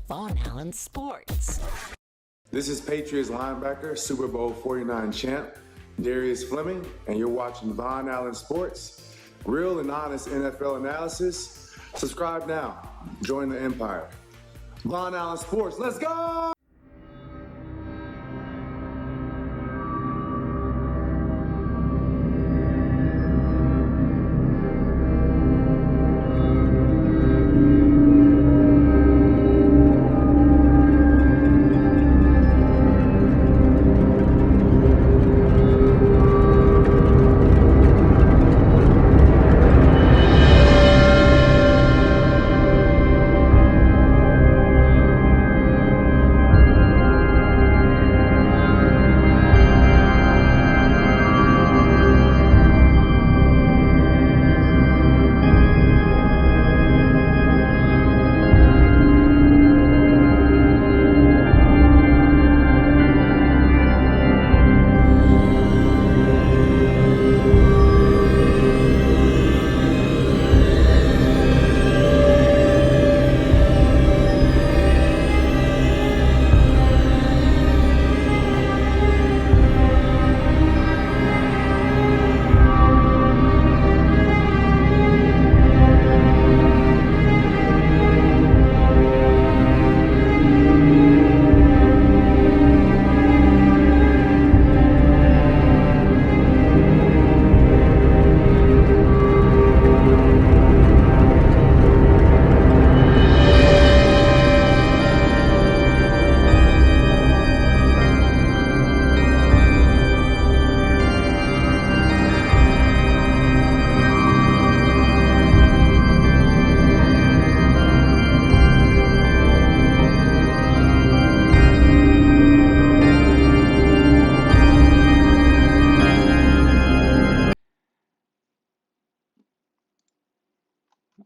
Von Allen Sports. This is Patriots linebacker, Super Bowl 49 champ, Darius Fleming, and you're watching Von Allen Sports. Real and honest NFL analysis. Subscribe now. Join the empire. Von Allen Sports, let's go!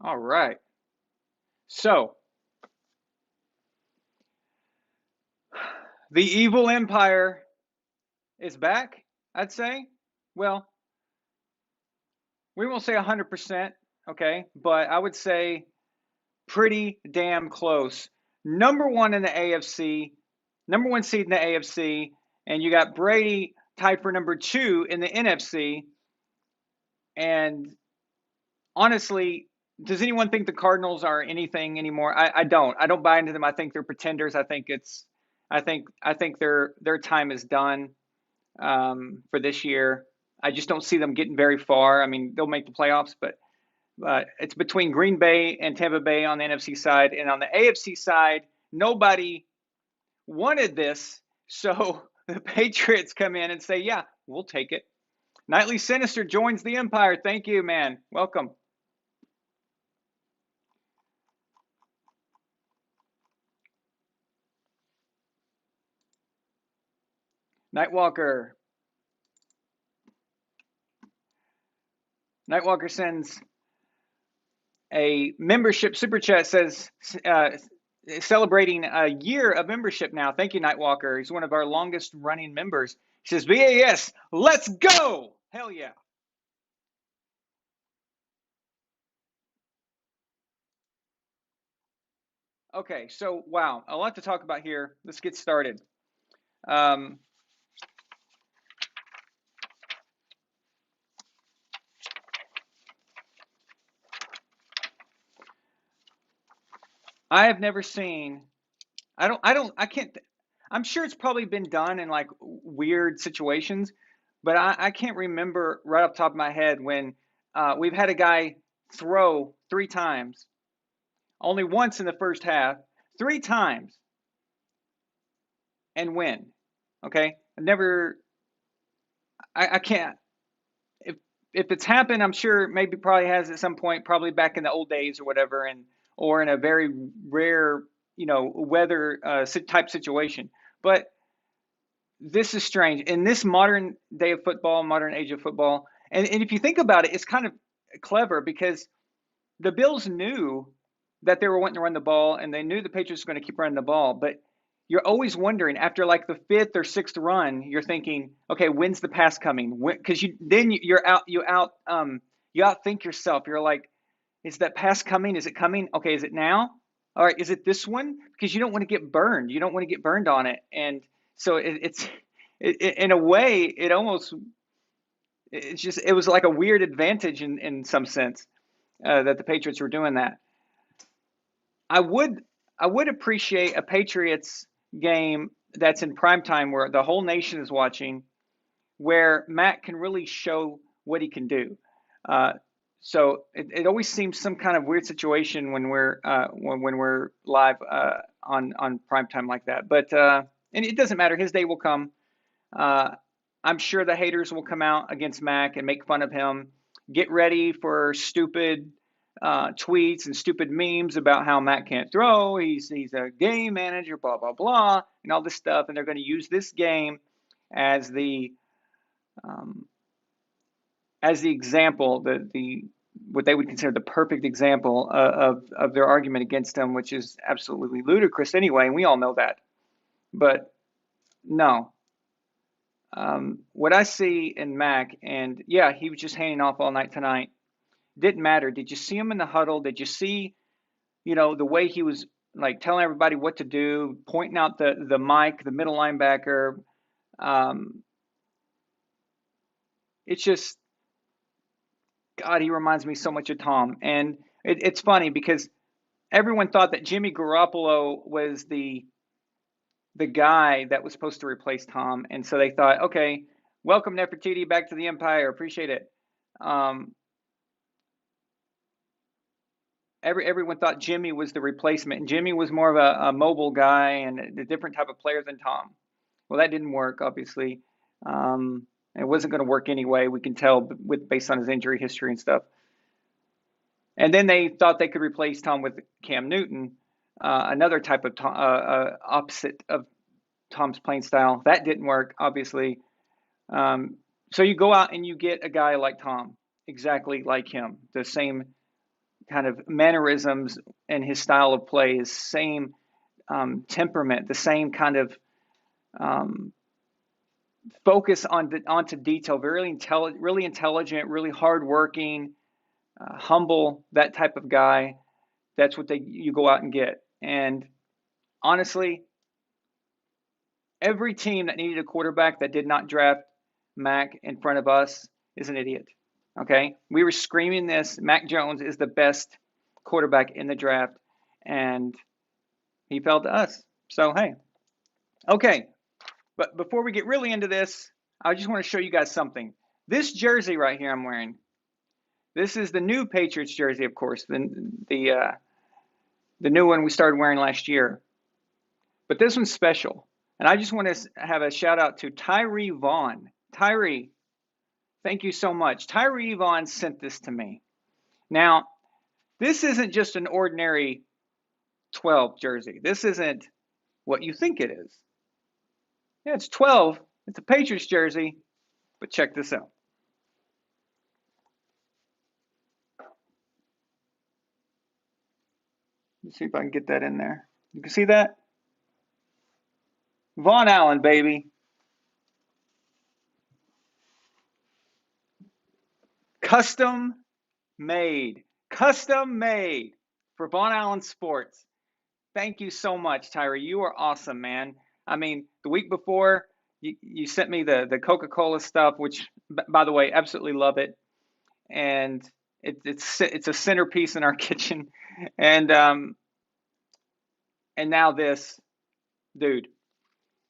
All right. So, the evil empire is back, I'd say. Well, we won't say 100%, okay? But I would say pretty damn close. Number one in the AFC, number one seed in the AFC, and you got Brady tied for number 2 in the NFC. And honestly, does anyone think the Cardinals are anything anymore? I don't. I don't buy into them. I think they're pretenders. I think their time is done for this year. I just don't see them getting very far. I mean, they'll make the playoffs, but it's between Green Bay and Tampa Bay on the NFC side, and on the AFC side, nobody wanted this, so the Patriots come in and say, "Yeah, we'll take it." Nightly Sinister joins the Empire. Thank you, man. Welcome. Nightwalker sends a membership super chat, says celebrating a year of membership now. Thank you, Nightwalker. He's one of our longest running members. He says, VAS, let's go! Hell yeah. Okay, so wow, a lot to talk about here. Let's get started. I have never seen, I'm sure it's probably been done in like weird situations, but I can't remember right off the top of my head when we've had a guy throw 3 times, only once in the first half, 3 times, and win. Okay, I can't. If it's happened, I'm sure maybe probably has at some point, probably back in the old days or whatever, or in a very rare, weather type situation. But this is strange in this modern day of football, modern age of football. And if you think about it, it's kind of clever because the Bills knew that they were wanting to run the ball, and they knew the Patriots were going to keep running the ball. But you're always wondering after like the 5th or 6th run, you're thinking, okay, when's the pass coming? Because you outthink yourself. You're like, is that pass coming? Is it coming? Okay, is it now? all right, is it this one? Because you don't want to get burned. You don't want to get burned on it. And so in a way, it was like a weird advantage in some sense that the Patriots were doing that. I would I would appreciate a Patriots game that's in prime time where the whole nation is watching, where Matt can really show what he can do. Uh, so it always seems some kind of weird situation when we're live on prime time like that. But and it doesn't matter. His day will come. Uh, I'm sure the haters will come out against Mac and make fun of him. Get ready for stupid tweets and stupid memes about how Mac can't throw. He's a game manager, blah blah blah, and all this stuff. And they're going to use this game as um, the example, the what they would consider the perfect example of their argument against him, which is absolutely ludicrous anyway, and we all know that. But no, what I see in Mac, and yeah, he was just hanging off all night tonight. Didn't matter. Did you see him in the huddle? Did you see, the way he was like telling everybody what to do, pointing out the Mike, the middle linebacker? Um, it's just God. He reminds me so much of Tom, and it's funny because everyone thought that Jimmy Garoppolo was the guy that was supposed to replace Tom, and so they thought, okay, welcome Nefertiti back to the Empire. Appreciate it. Um, everyone thought Jimmy was the replacement, and Jimmy was more of a mobile guy and a different type of player than Tom. Well, that didn't work, obviously. It wasn't going to work anyway. We can tell based on his injury history and stuff. And then they thought they could replace Tom with Cam Newton, another type of opposite of Tom's playing style. That didn't work, obviously. So you go out and you get a guy like Tom, exactly like him, the same kind of mannerisms and his style of play, his same temperament, the same kind of focus onto detail, really intelligent, really hardworking, humble, that type of guy. That's what you go out and get. And honestly, every team that needed a quarterback that did not draft Mac in front of us is an idiot. Okay, we were screaming this. Mac Jones is the best quarterback in the draft, and he fell to us. So hey, okay. But before we get really into this, I just want to show you guys something. This jersey right here I'm wearing. This is the new Patriots jersey, of course, the new one we started wearing last year. But this one's special, and I just want to have a shout out to Tyree Vaughn. Tyree, thank you so much. Tyree Vaughn sent this to me. Now, this isn't just an ordinary 12 jersey. This isn't what you think it is. Yeah, it's 12. It's a Patriots jersey, but check this out. Let's see if I can get that in there. You can see that? Von Allen, baby. Custom made. Custom made for Von Allen Sports. Thank you so much, Tyree. You are awesome, man. I mean, the week before, you sent me the Coca-Cola stuff, which, by the way, absolutely love it. And it's a centerpiece in our kitchen. And now this, dude.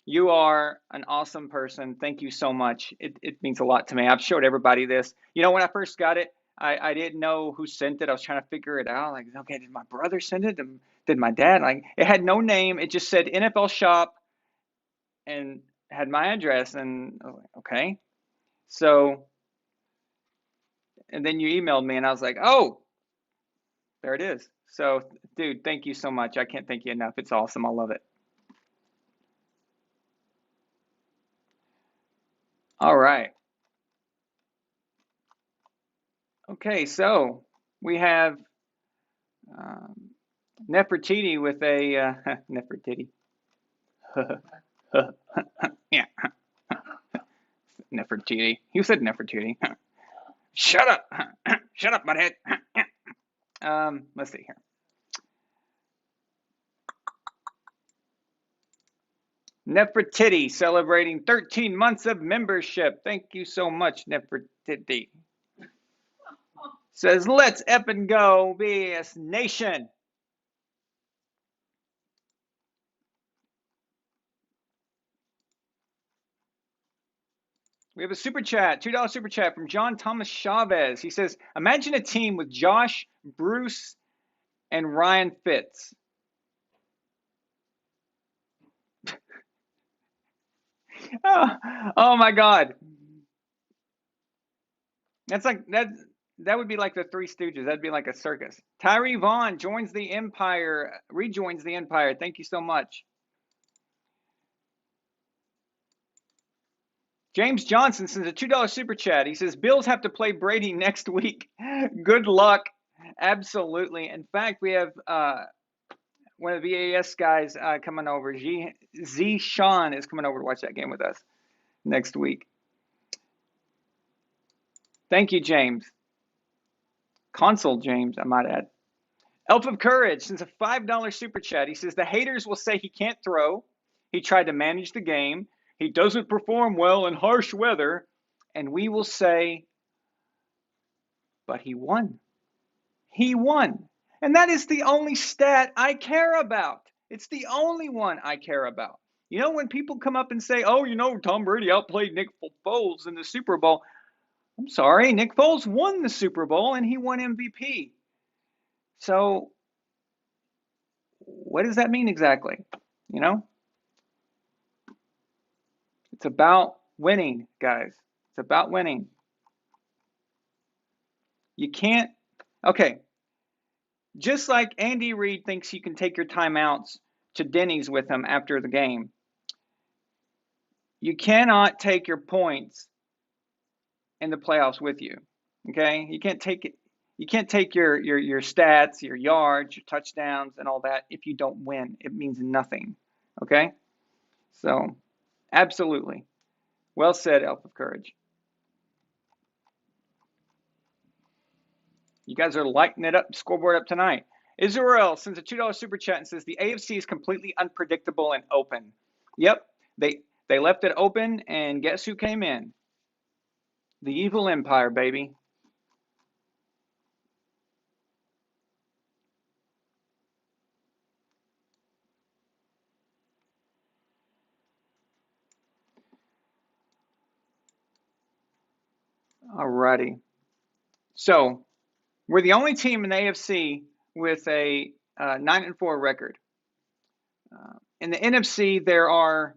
You are an awesome person. Thank you so much. It means a lot to me. I've showed everybody this. When I first got it, I didn't know who sent it. I was trying to figure it out. Like, okay, did my brother send it? Did my dad? Like, it had no name. It just said NFL Shop and had my address. And I was like, okay. So, and then you emailed me, and I was like, oh, there it is. So, dude, thank you so much. I can't thank you enough. It's awesome. I love it. All right. Okay, so we have Nefertiti with a Nefertiti. Yeah, Nefertiti. You said Nefertiti. Shut up. Shut up, butthead. Let's see here. Nefertiti celebrating 13 months of membership. Thank you so much, Nefertiti. Says, let's ep and go, VAS Nation. We have a super chat, $2 super chat from John Thomas Chavez. He says, imagine a team with Josh, Bruce, and Ryan Fitz. Oh my God. That's like that would be like the Three Stooges. That'd be like a circus. Tyree Vaughn joins the Empire, rejoins the Empire. Thank you so much. James Johnson sends a $2 super chat. He says, Bills have to play Brady next week. Good luck. Absolutely. In fact, we have one of the VAS guys coming over. Z Sean is coming over to watch that game with us next week. Thank you, James. Consul James, I might add. Elf of Courage sends a $5 super chat. He says, the haters will say he can't throw. He tried to manage the game. He doesn't perform well in harsh weather. And we will say, but he won. He won. And that is the only stat I care about. It's the only one I care about. You know, when people come up and say, oh, you know, Tom Brady outplayed Nick Foles in the Super Bowl. I'm sorry, Nick Foles won the Super Bowl and he won MVP. So what does that mean exactly? You know? It's about winning, guys. It's about winning. You can't, okay. Just like Andy Reid thinks you can take your timeouts to Denny's with him after the game, you cannot take your points in the playoffs with you. Okay? You can't take it. You can't take your stats, your yards, your touchdowns, and all that if you don't win. It means nothing. Okay? So, absolutely. Well said, Elf of Courage. You guys are lighting it up, scoreboard up tonight. Israel sends a $2 super chat and says, the AFC is completely unpredictable and open. Yep, they left it open, and guess who came in? The evil empire, baby. Alrighty. So, we're the only team in the AFC with a 9-4 record. In the NFC, there are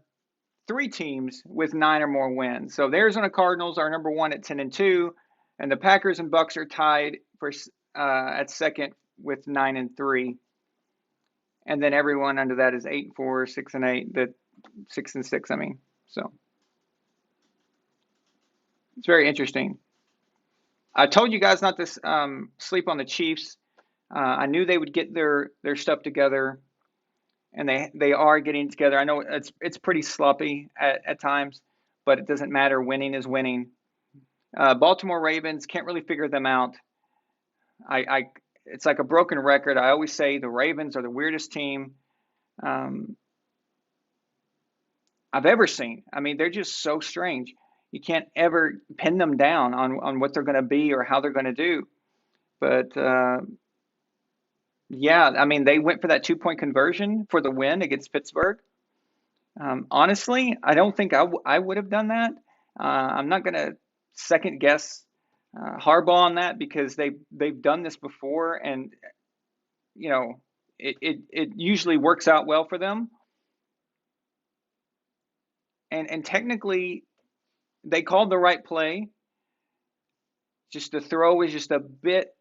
3 teams with 9 or more wins. So the Arizona Cardinals are number 1 at 10-2, and the Packers and Bucs are tied for at second with 9-3. And then everyone under that is 8-4, 6-8, the 6-6. I mean, so it's very interesting. I told you guys not to sleep on the Chiefs. I knew they would get their stuff together, and they are getting it together. I know it's pretty sloppy at times, but it doesn't matter. Winning is winning. Baltimore Ravens, can't really figure them out. It's like a broken record. I always say the Ravens are the weirdest team I've ever seen. I mean, they're just so strange. You can't ever pin them down on what they're going to be or how they're going to do. But yeah, I mean, they went for that 2-point conversion for the win against Pittsburgh. Honestly, I don't think I would have done that. I'm not going to second guess Harbaugh on that because they've done this before, and you know it usually works out well for them. And technically, they called the right play. Just the throw was just a bit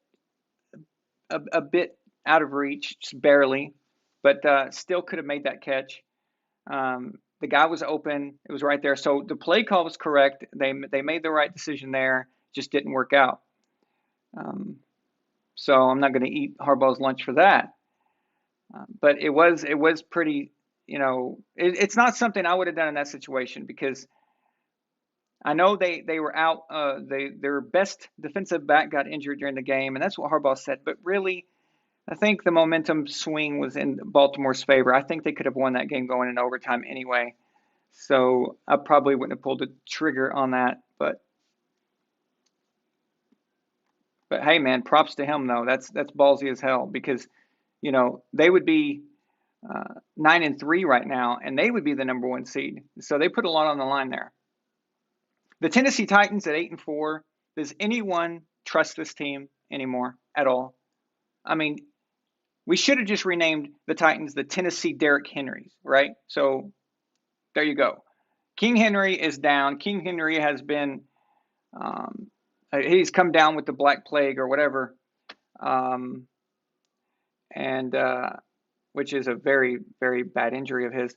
out of reach, just barely, but still could have made that catch. The guy was open; it was right there. So the play call was correct. They made the right decision there. Just didn't work out. So I'm not going to eat Harbaugh's lunch for that. But it was pretty. You know, it's not something I would have done in that situation because I know they were out. Their best defensive back got injured during the game, and that's what Harbaugh said. But really, I think the momentum swing was in Baltimore's favor. I think they could have won that game going in overtime anyway. So I probably wouldn't have pulled the trigger on that. But hey, man, props to him though. That's ballsy as hell because they would be 9-3 right now, and they would be the number 1 seed. So they put a lot on the line there. The Tennessee Titans at 8-4. Does anyone trust this team anymore at all? I mean, we should have just renamed the Titans the Tennessee Derrick Henrys, right? So there you go. King Henry is down. King Henry has been, he's come down with the Black Plague or whatever, and which is a very, very bad injury of his.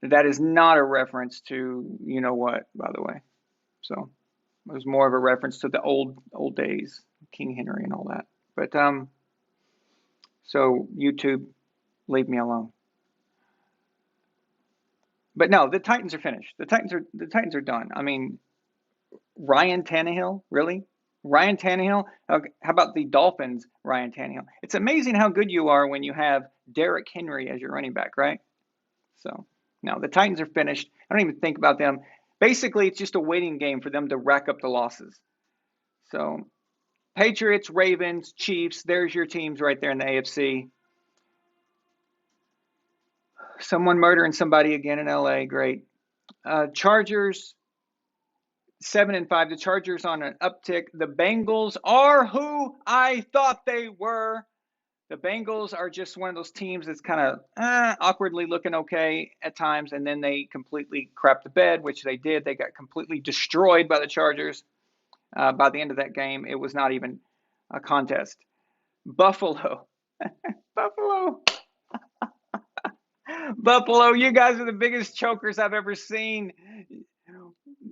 That is not a reference to what, by the way. So it was more of a reference to the old days, King Henry and all that. But so YouTube, leave me alone. But no, the Titans are finished. The Titans are done. I mean, Ryan Tannehill, really? Ryan Tannehill? Okay, how about the Dolphins, Ryan Tannehill? It's amazing how good you are when you have Derrick Henry as your running back, right? So, no, the Titans are finished. I don't even think about them. Basically, it's just a waiting game for them to rack up the losses. So, Patriots, Ravens, Chiefs, there's your teams right there in the AFC. Someone murdering somebody again in LA, great. Chargers, 7-5. The Chargers on an uptick. The Bengals are who I thought they were. The Bengals are just one of those teams that's kind of awkwardly looking okay at times, and then they completely crap the bed, which they did. They got completely destroyed by the Chargers by the end of that game. It was not even a contest. Buffalo. Buffalo, you guys are the biggest chokers I've ever seen.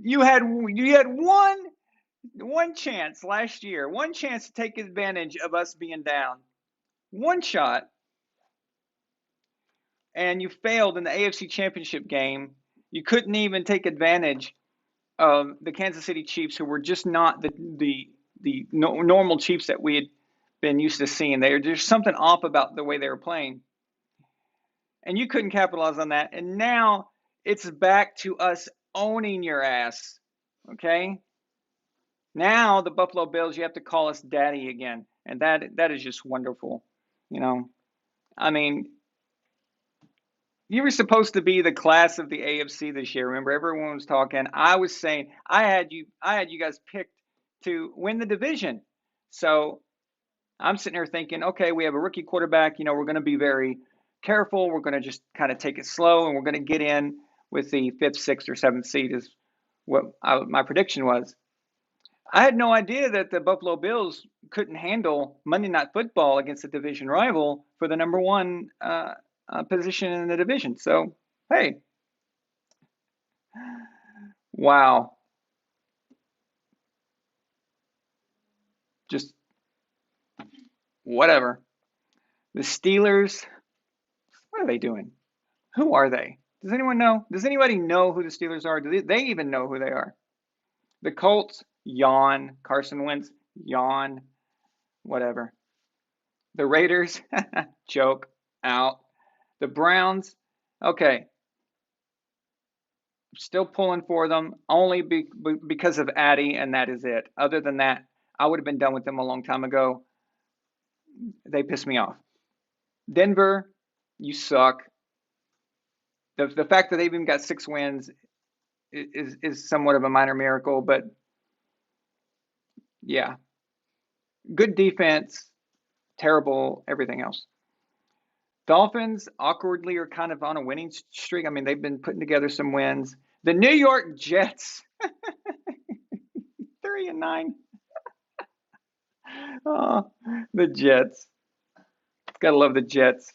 You had one chance last year, one chance to take advantage of us being down. One shot, and you failed in the AFC Championship game. You couldn't even take advantage of the Kansas City Chiefs, who were just not the normal Chiefs that we had been used to seeing. There's something off about the way they were playing. And you couldn't capitalize on that. And now it's back to us owning your ass. Okay? Now the Buffalo Bills, you have to call us daddy again. And that is just wonderful. I mean, you were supposed to be the class of the AFC this year. Remember, everyone was talking. I was saying I had you guys picked to win the division. So I'm sitting there thinking, okay, we have a rookie quarterback. We're going to be very careful. We're going to just kind of take it slow, and we're going to get in with the 5th, 6th, or 7th seed is what my prediction was. I had no idea that the Buffalo Bills couldn't handle Monday Night Football against a division rival for the number 1 position in the division. So, hey, wow. Just whatever. The Steelers, what are they doing? Who are they? Does anyone know? Does anybody know who the Steelers are? Do they even know who they are? The Colts, yawn. Carson Wentz, yawn. Whatever. The Raiders, joke, out. The Browns, okay. Still pulling for them, only because of Addy, and that is it. Other than that, I would have been done with them a long time ago. They piss me off. Denver, you suck. The fact that they've even got 6 wins is somewhat of a minor miracle, but yeah. Good defense, terrible everything else. Dolphins awkwardly are kind of on a winning streak. I mean, they've been putting together some wins. The New York Jets, 3-9. Oh, the Jets. Gotta love the Jets.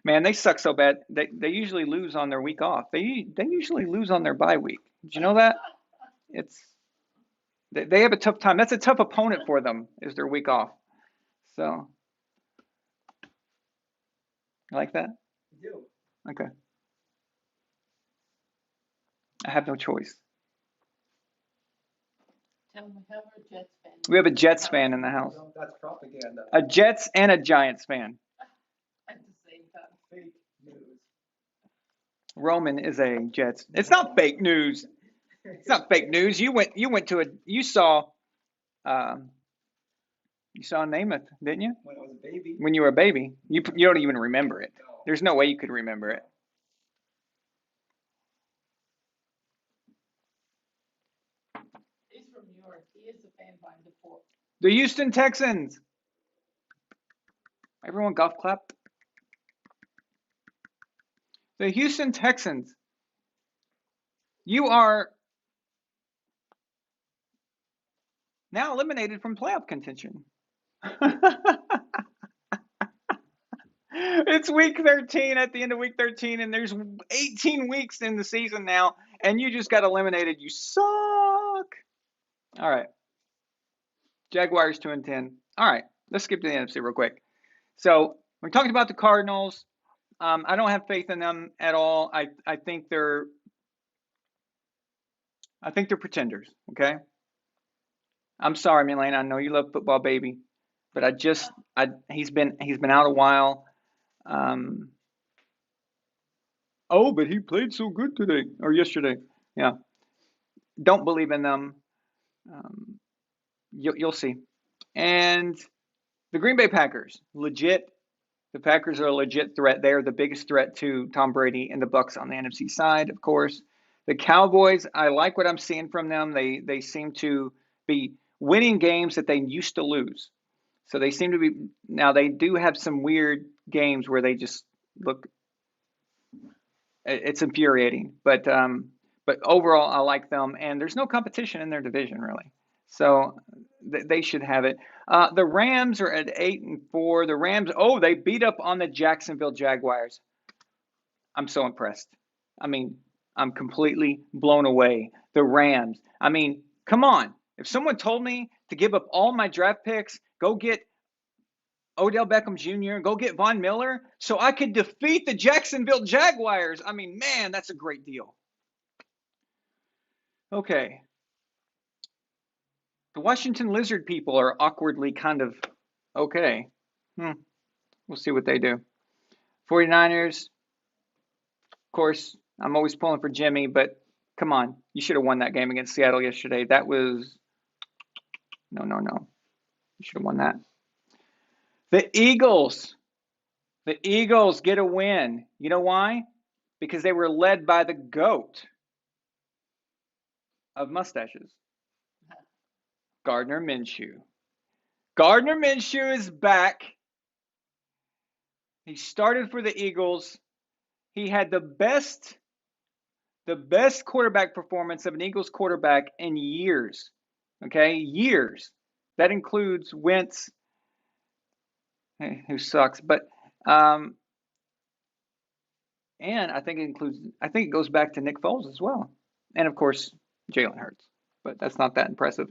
Man, they suck so bad. They usually lose on their week off. They usually lose on their bye week. Did you know that? They have a tough time. That's a tough opponent for them, is their week off. So, you like that? I do. Okay. I have no choice. We have a Jets fan in the house. No, that's propaganda. A Jets and a Giants fan. Roman is a Jets. It's not fake news. It's not fake news. You saw Namath, didn't you? When I was a baby. When you were a baby. You don't even remember it. There's no way you could remember it. He's from New York. He is a fan by default. The Houston Texans. Everyone golf clap. The Houston Texans. You are now eliminated from playoff contention. It's week 13 at the end of week 13, and there's 18 weeks in the season now, and you just got eliminated. You suck. All right. Jaguars 2-10. All right. Let's skip to the NFC real quick. So we're talking about the Cardinals. I don't have faith in them at all. I think they're pretenders. Okay. I'm sorry, Milane. I know you love football, baby, but he's been out a while. Oh, but he played so good today or yesterday. Yeah. Don't believe in them. You'll see. And the Green Bay Packers, legit. The Packers are a legit threat. They are the biggest threat to Tom Brady and the Bucs on the NFC side, of course. The Cowboys, I like what I'm seeing from them. They seem to be winning games that they used to lose. So they seem to be now. They do have some weird games where they just look. It's infuriating, but overall, I like them, and there's no competition in their division really. So they should have it. The Rams are at 8-4. The Rams, they beat up on the Jacksonville Jaguars. I'm so impressed. I mean, I'm completely blown away. The Rams. I mean, come on. If someone told me to give up all my draft picks, go get Odell Beckham Jr., go get Von Miller, so I could defeat the Jacksonville Jaguars. I mean, man, that's a great deal. Okay. The Washington Lizard people are awkwardly kind of okay. We'll see what they do. 49ers, of course, I'm always pulling for Jimmy, but come on. You should have won that game against Seattle yesterday. That was no. You should have won that. The Eagles get a win. You know why? Because they were led by the GOAT of mustaches, Gardner Minshew. Gardner Minshew is back. He started for the Eagles. He had the best quarterback performance of an Eagles quarterback in years. Okay, years. That includes Wentz, who sucks, but and I think it goes back to Nick Foles as well, and of course Jalen Hurts, but that's not that impressive.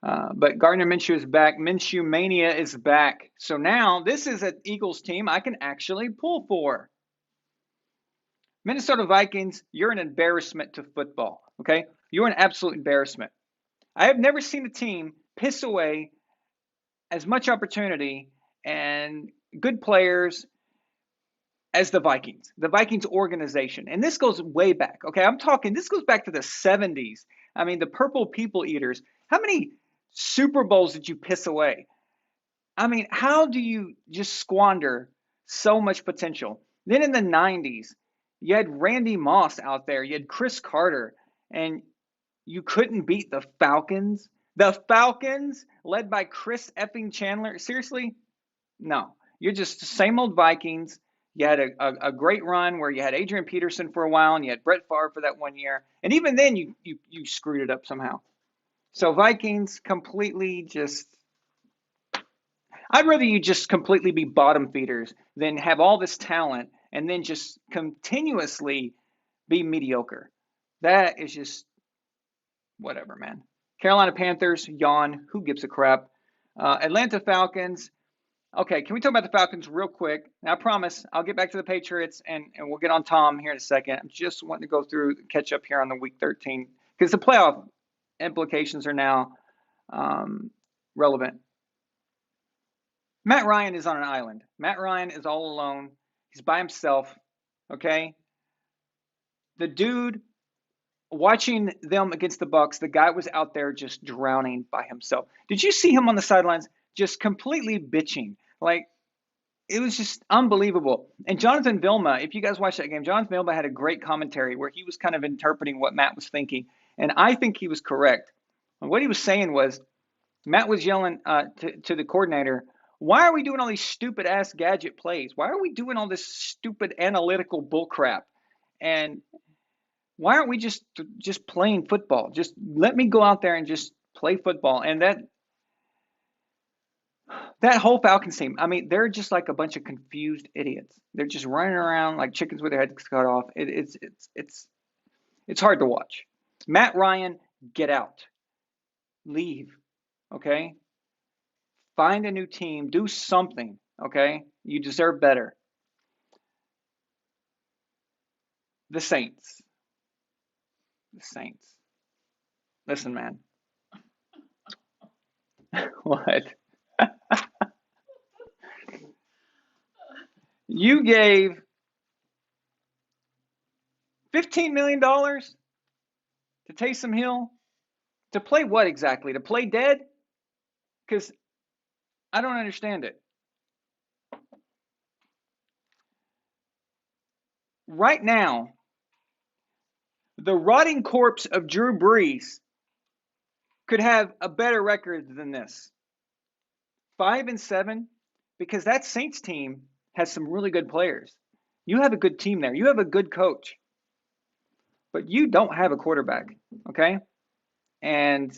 But Gardner Minshew is back. Minshew Mania is back. So now this is an Eagles team I can actually pull for. Minnesota Vikings, you're an embarrassment to football. Okay, you're an absolute embarrassment. I have never seen a team piss away as much opportunity and good players as the Vikings organization. And this goes way back. Okay, this goes back to the 70s. I mean, the Purple People Eaters. How many Super Bowls did you piss away? I mean, how do you just squander so much potential? Then in the 90s, you had Randy Moss out there. You had Chris Carter. And you couldn't beat the Falcons. The Falcons, led by Chris effing Chandler. Seriously? No. You're just the same old Vikings. You had a great run where you had Adrian Peterson for a while and you had Brett Favre for that 1 year. And even then, you screwed it up somehow. So Vikings completely just – I'd rather you just completely be bottom feeders than have all this talent and then just continuously be mediocre. That is just whatever, man. Carolina Panthers, yawn. Who gives a crap? Atlanta Falcons. Okay, can we talk about the Falcons real quick? Now, I promise I'll get back to the Patriots and we'll get on Tom here in a second. I'm just wanting to go through, catch up here on the week 13 because the playoff implications are now relevant. Matt Ryan is on an island. Matt Ryan is all alone. He's by himself, okay? The dude, watching them against the Bucs, the guy was out there just drowning by himself. Did you see him on the sidelines just completely bitching? Like, it was just unbelievable. And Jonathan Vilma, if you guys watched that game, Jonathan Vilma had a great commentary where he was kind of interpreting what Matt was thinking. And I think he was correct. And what he was saying was, Matt was yelling to the coordinator, why are we doing all these stupid ass gadget plays? Why are we doing all this stupid analytical bullcrap? And why aren't we just playing football? Just let me go out there and just play football. And that whole Falcons team, I mean, they're just like a bunch of confused idiots. They're just running around like chickens with their heads cut off. It's hard to watch. Matt Ryan, get out. Leave. Okay? Find a new team. Do something. Okay? You deserve better. The Saints. Listen, man. What? You gave $15 million to Taysom Hill to play what exactly? To play dead? Because I don't understand it. Right now, the rotting corpse of Drew Brees could have a better record than this. 5-7, because that Saints team has some really good players. You have a good team there. You have a good coach. But you don't have a quarterback, okay? And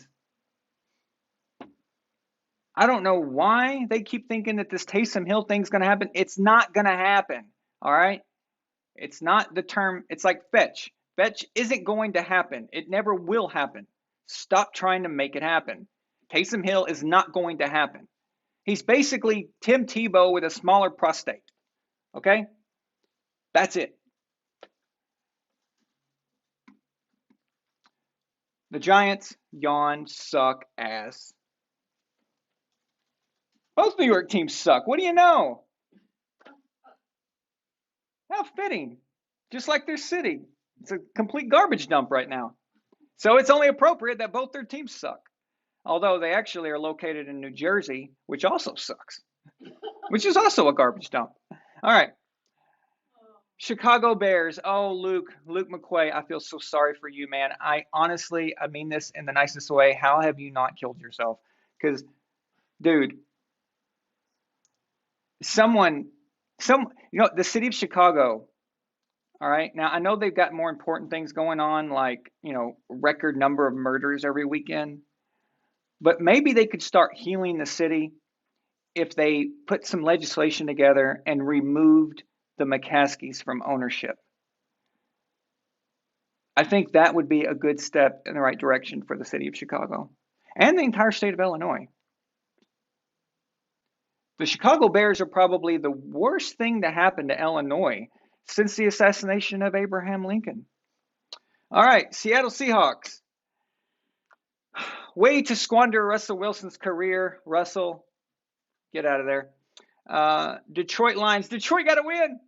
I don't know why they keep thinking that this Taysom Hill thing's going to happen. It's not going to happen, all right? It's not the term. It's like fetch. Fetch isn't going to happen. It never will happen. Stop trying to make it happen. Taysom Hill is not going to happen. He's basically Tim Tebow with a smaller prostate, okay? That's it. The Giants, yawn, suck, ass. Both New York teams suck. What do you know? How fitting. Just like their city. It's a complete garbage dump right now. So it's only appropriate that both their teams suck. Although they actually are located in New Jersey, which also sucks. Which is also a garbage dump. All right. Chicago Bears. Oh, Luke McQuay, I feel so sorry for you, man. I mean this in the nicest way. How have you not killed yourself? Because, dude, the city of Chicago, all right? Now, I know they've got more important things going on, like, record number of murders every weekend. But maybe they could start healing the city if they put some legislation together and removed the McCaskies from ownership. I think that would be a good step in the right direction for the city of Chicago and the entire state of Illinois. The Chicago Bears are probably the worst thing to happen to Illinois since the assassination of Abraham Lincoln. All right, Seattle Seahawks. Way to squander Russell Wilson's career. Russell, get out of there. Detroit Lions. Detroit got to win.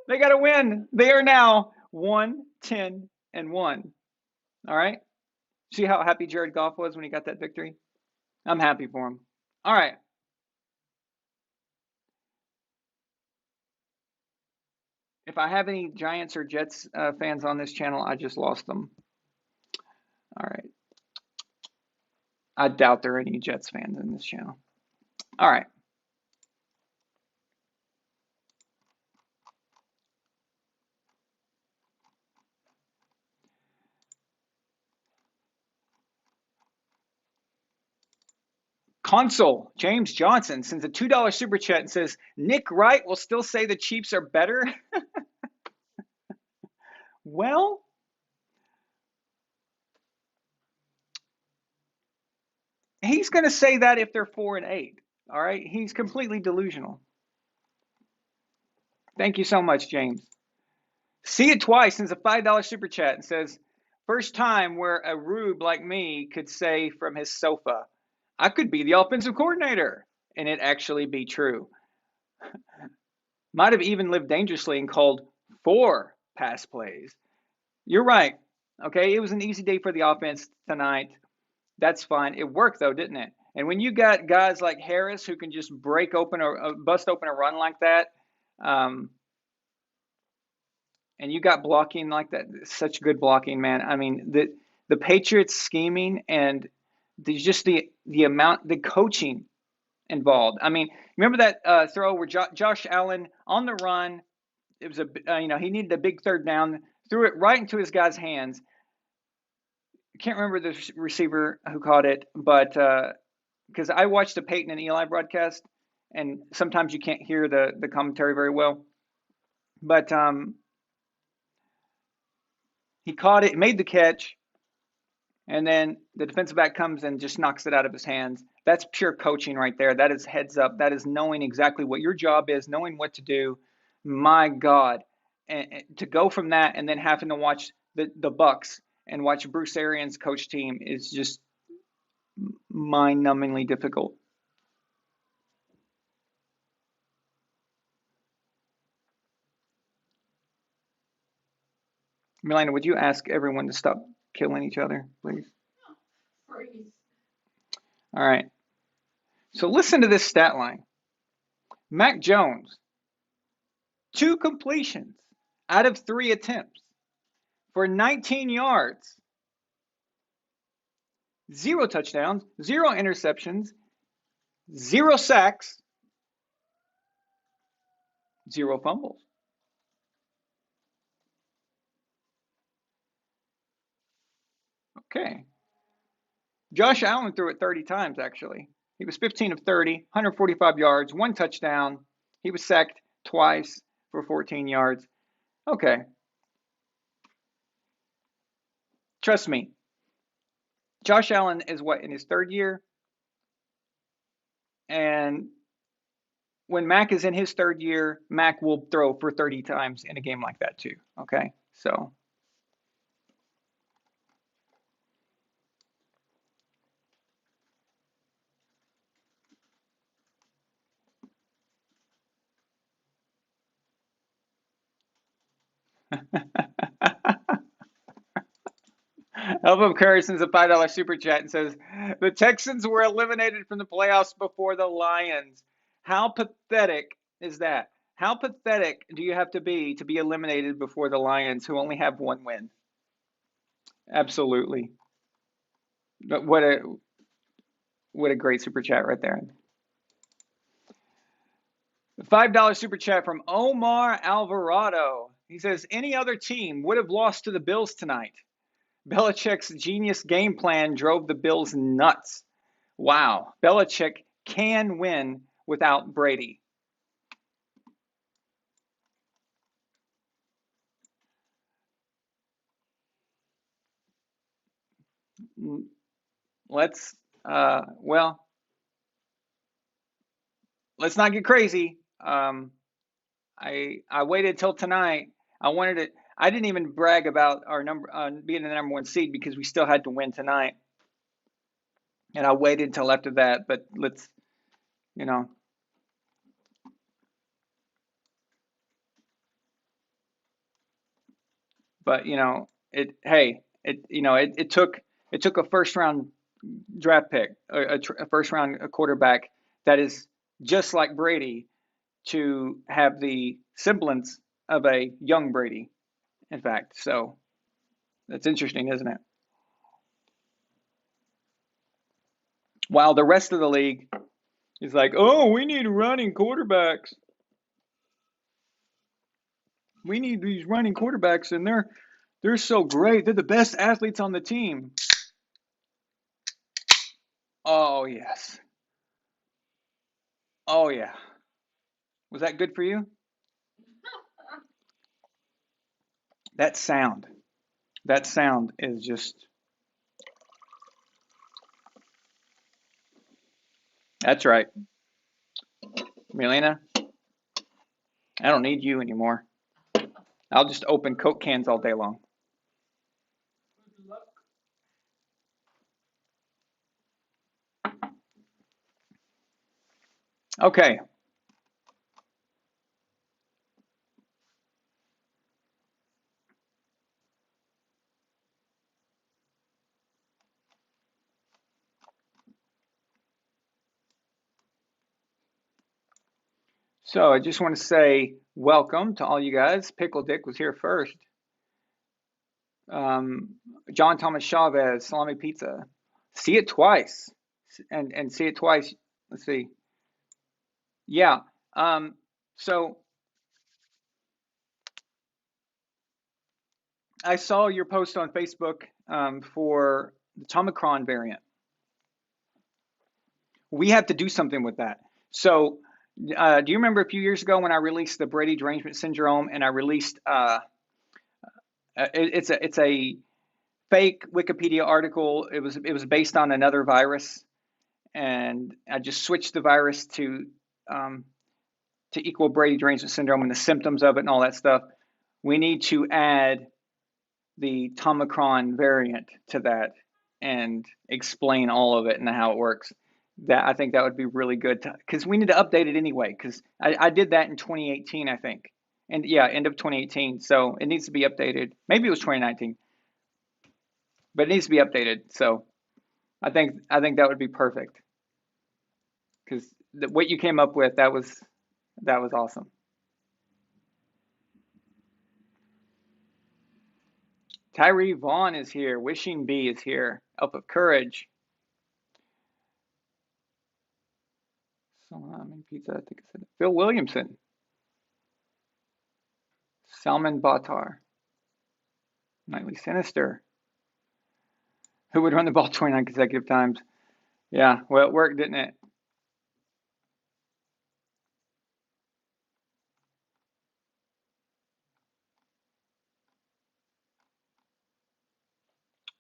They got to win. They are now 1-10-1. All right. See how happy Jared Goff was when he got that victory? I'm happy for him. All right. If I have any Giants or Jets fans on this channel, I just lost them. All right. I doubt there are any Jets fans in this channel. All right. Console, James Johnson sends a $2 super chat and says, Nick Wright will still say the Chiefs are better. Well, he's going to say that if they're 4-8. All right. He's completely delusional. Thank you so much, James. See It Twice sends a $5 super chat and says, first time where a rube like me could say from his sofa, I could be the offensive coordinator, and it actually be true. Might have even lived dangerously and called 4 pass plays. You're right. Okay, it was an easy day for the offense tonight. That's fine. It worked though, didn't it? And when you got guys like Harris who can just break open or bust open a run like that, um, and you got blocking like that, such good blocking, man. I mean, the Patriots scheming and just the amount, the coaching involved. I mean, remember that throw where Josh Allen on the run? It was he needed a big third down, threw it right into his guy's hands. I can't remember the receiver who caught it, but because I watched the Peyton and Eli broadcast, and sometimes you can't hear the commentary very well. But he caught it, made the catch, and then the defensive back comes and just knocks it out of his hands. That's pure coaching right there. That is heads up. That is knowing exactly what your job is, knowing what to do. My God, and to go from that and then having to watch the Bucs and watch Bruce Arians coach team is just mind-numbingly difficult. Milena, would you ask everyone to stop killing each other, please? Freeze. All right. So listen to this stat line. Mac Jones, 2 completions out of 3 attempts for 19 yards, 0 touchdowns, 0 interceptions, 0 sacks, 0 fumbles. Okay. Josh Allen threw it 30 times, actually. He was 15 of 30, 145 yards, 1 touchdown. He was sacked twice for 14 yards. Okay. Trust me. Josh Allen is what, in his 3rd year? And when Mac is in his 3rd year, Mac will throw for 30 times in a game like that too. Okay. So Elbow Curry sends a $5 super chat and says, the Texans were eliminated from the playoffs before the Lions. How pathetic is that? How pathetic do you have to be eliminated before the Lions, who only have 1 win? Absolutely. But what a great super chat right there. $5 super chat from Omar Alvarado. He says, any other team would have lost to the Bills tonight. Belichick's genius game plan drove the Bills nuts. Wow. Belichick can win without Brady. Let's let's not get crazy. I waited till tonight. I didn't even brag about our being the number 1 seed because we still had to win tonight. And I waited until after that, but let's, but it took a first round draft pick, a first round quarterback that is just like Brady to have the semblance of a young Brady, in fact. So that's interesting, isn't it? While the rest of the league is like, oh, we need running quarterbacks. We need these running quarterbacks, and they're so great. They're the best athletes on the team. Oh, yes. Oh, yeah. Was that good for you? That sound is just, that's right. Milena, I don't need you anymore. I'll just open Coke cans all day long. Okay. So I just want to say welcome to all you guys. Pickle Dick was here first. Um, John Thomas Chavez, salami pizza. See it twice, and see it twice. Let's see. Yeah. Um, so I saw your post on Facebook for the Tomicron variant. We have to do something with that. So, do you remember a few years ago when I released the Brady derangement syndrome and I released it's a fake Wikipedia article. It was based on another virus, and I just switched the virus um, to equal Brady derangement syndrome and the symptoms of it and all that stuff. We need to add the Tomicron variant to that and explain all of it and how it works. That I think that would be really good because we need to update it anyway. Because I did that in 2018, I think, and yeah, end of 2018. So it needs to be updated. Maybe it was 2019, but it needs to be updated. So I think that would be perfect because what you came up with that was awesome. Tyree Vaughn is here. Wishing B is here. Elf of Courage. Salami pizza. I think I said it. Phil Williamson. Salman Batar. Nightly Sinister. Who would run the ball 29 consecutive times? Yeah, well, it worked, didn't it?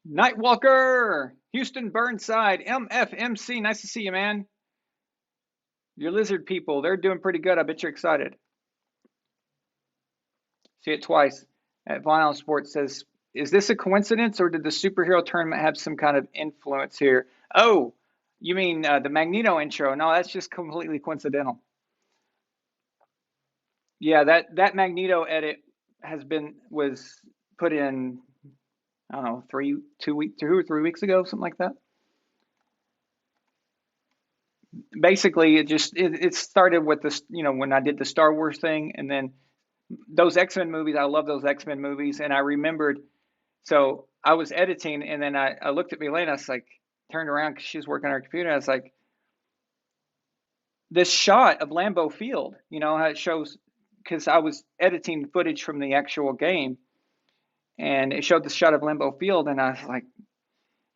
Nightwalker. Houston Burnside. MFMC. Nice to see you, man. Your lizard people, they're doing pretty good. I bet you're excited. See it twice. At Von Allen Sports says, is this a coincidence or did the superhero tournament have some kind of influence here? Oh, you mean the Magneto intro? No, that's just completely coincidental. Yeah, that Magneto edit was put in, I don't know, 2 or 3 weeks ago, something like that. Basically, it started with this, when I did the Star Wars thing, and then those X-Men movies. I love those X-Men movies, and I remembered. So I was editing, and then I looked at Milena. I was like, turned around because she was working on her computer. I was like, this shot of Lambeau Field, how it shows, because I was editing footage from the actual game, and it showed the shot of Lambeau Field, and I was like,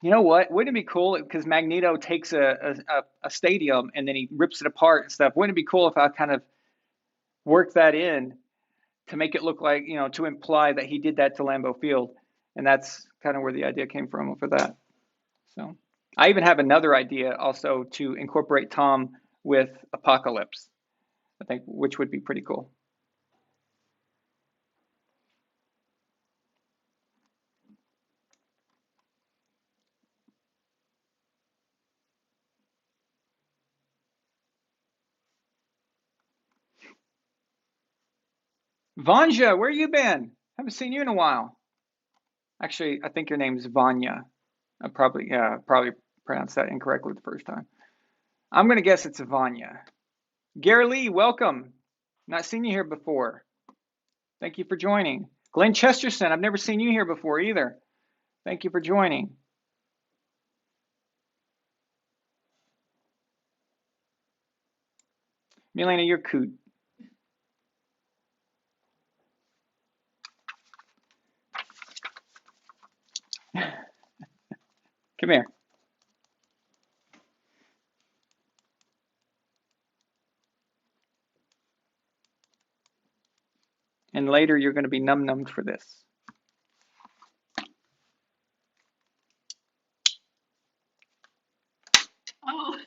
you know what? Wouldn't it be cool because Magneto takes a stadium and then he rips it apart and stuff? Wouldn't it be cool if I kind of worked that in to make it look like, to imply that he did that to Lambeau Field? And that's kind of where the idea came from for that. So I even have another idea also to incorporate Tom with Apocalypse, I think, which would be pretty cool. Vanja, where you been? Haven't seen you in a while. Actually, I think your name is Vanya. I probably pronounced that incorrectly the first time. I'm gonna guess it's Vanya. Gary Lee, welcome. Not seen you here before. Thank you for joining. Glenn Chesterton, I've never seen you here before either. Thank you for joining. Milena, you're cute. Come here. And later you're going to be num-nummed for this. Oh,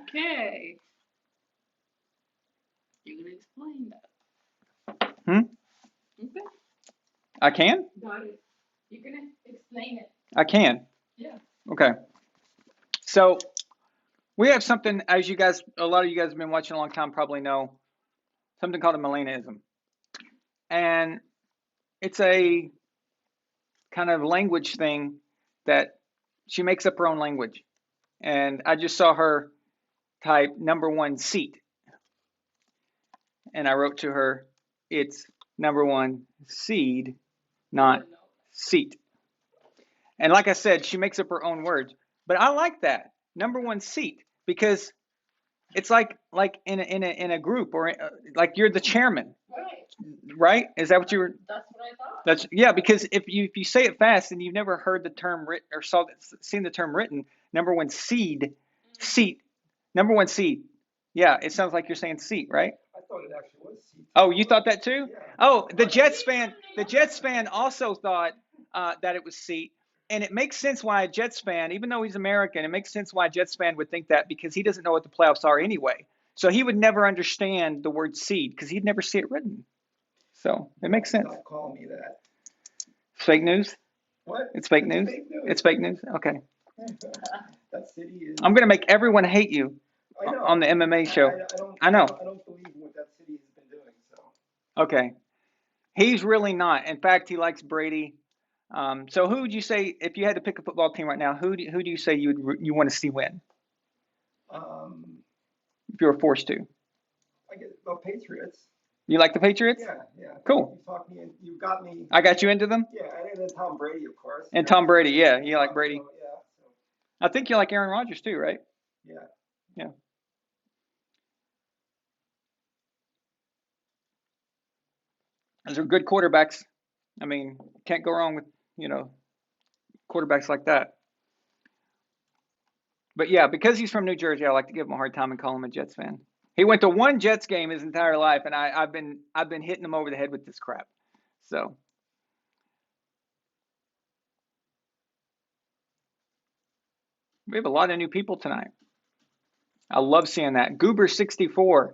okay. You're gonna explain that. Hmm? Okay, I can? got it. You're gonna explain it. I can. Yeah. Okay. So we have something, as a lot of you guys have been watching a long time probably know, something called a Milenaism. And it's a kind of language thing that she makes up her own language. And I just saw her type number one seat. And I wrote to her, it's number one seed, not seat. And like I said, she makes up her own words. But I like that number one seat because it's like in a group or like you're the chairman, right? Is that what you were? That's what I thought. That's yeah. Because if you say it fast and you've never heard the term written or seen the term written, number one seat, number one seed. Yeah, it sounds like you're saying seat, right? I thought it actually was seat. Oh, you thought that too? Yeah. Oh, the Jets fan also thought that it was seat. And it makes sense why a Jets fan, even though he's American, it makes sense why a Jets fan would think that because he doesn't know what the playoffs are anyway. So he would never understand the word seed because he'd never see it written. So it makes sense. Stop calling me that. Fake news? What? It's fake news? Fake news. It's fake news? Okay. That city is. I'm going to make everyone hate you I know. on the MMA show. I I know. I don't believe what that city has been doing. So. Okay. He's really not. In fact, he likes Brady. So who would you say if you had to pick a football team right now? Who do you say you want to see win if you were forced to? I guess Patriots. You like the Patriots? Yeah. Cool. You talked me in. You got me. I got you into them. Yeah, and then Tom Brady, of course. And Tom Brady, yeah, you like Brady. So, yeah. So, I think you like Aaron Rodgers too, right? yeah. Yeah. Those are good quarterbacks. I mean, can't go wrong with quarterbacks like that. But yeah, because he's from New Jersey, I like to give him a hard time and call him a Jets fan. He went to one Jets game his entire life, and I've been hitting him over the head with this crap. So we have a lot of new people tonight. I love seeing that. Goober64.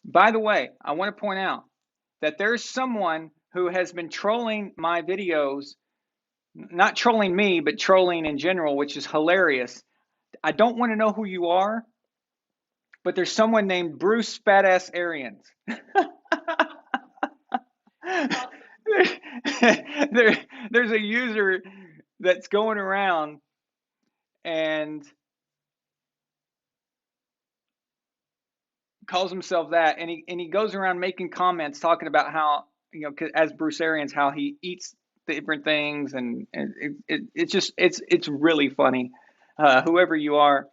By the way, I want to point out that there's someone who has been trolling my videos, not trolling me, but trolling in general, which is hilarious. I don't want to know who you are, but there's someone named Bruce Badass Arians. There's a user that's going around and calls himself that, and he goes around making comments talking about how as Bruce Arians how he eats different things, and it's really funny. Whoever you are,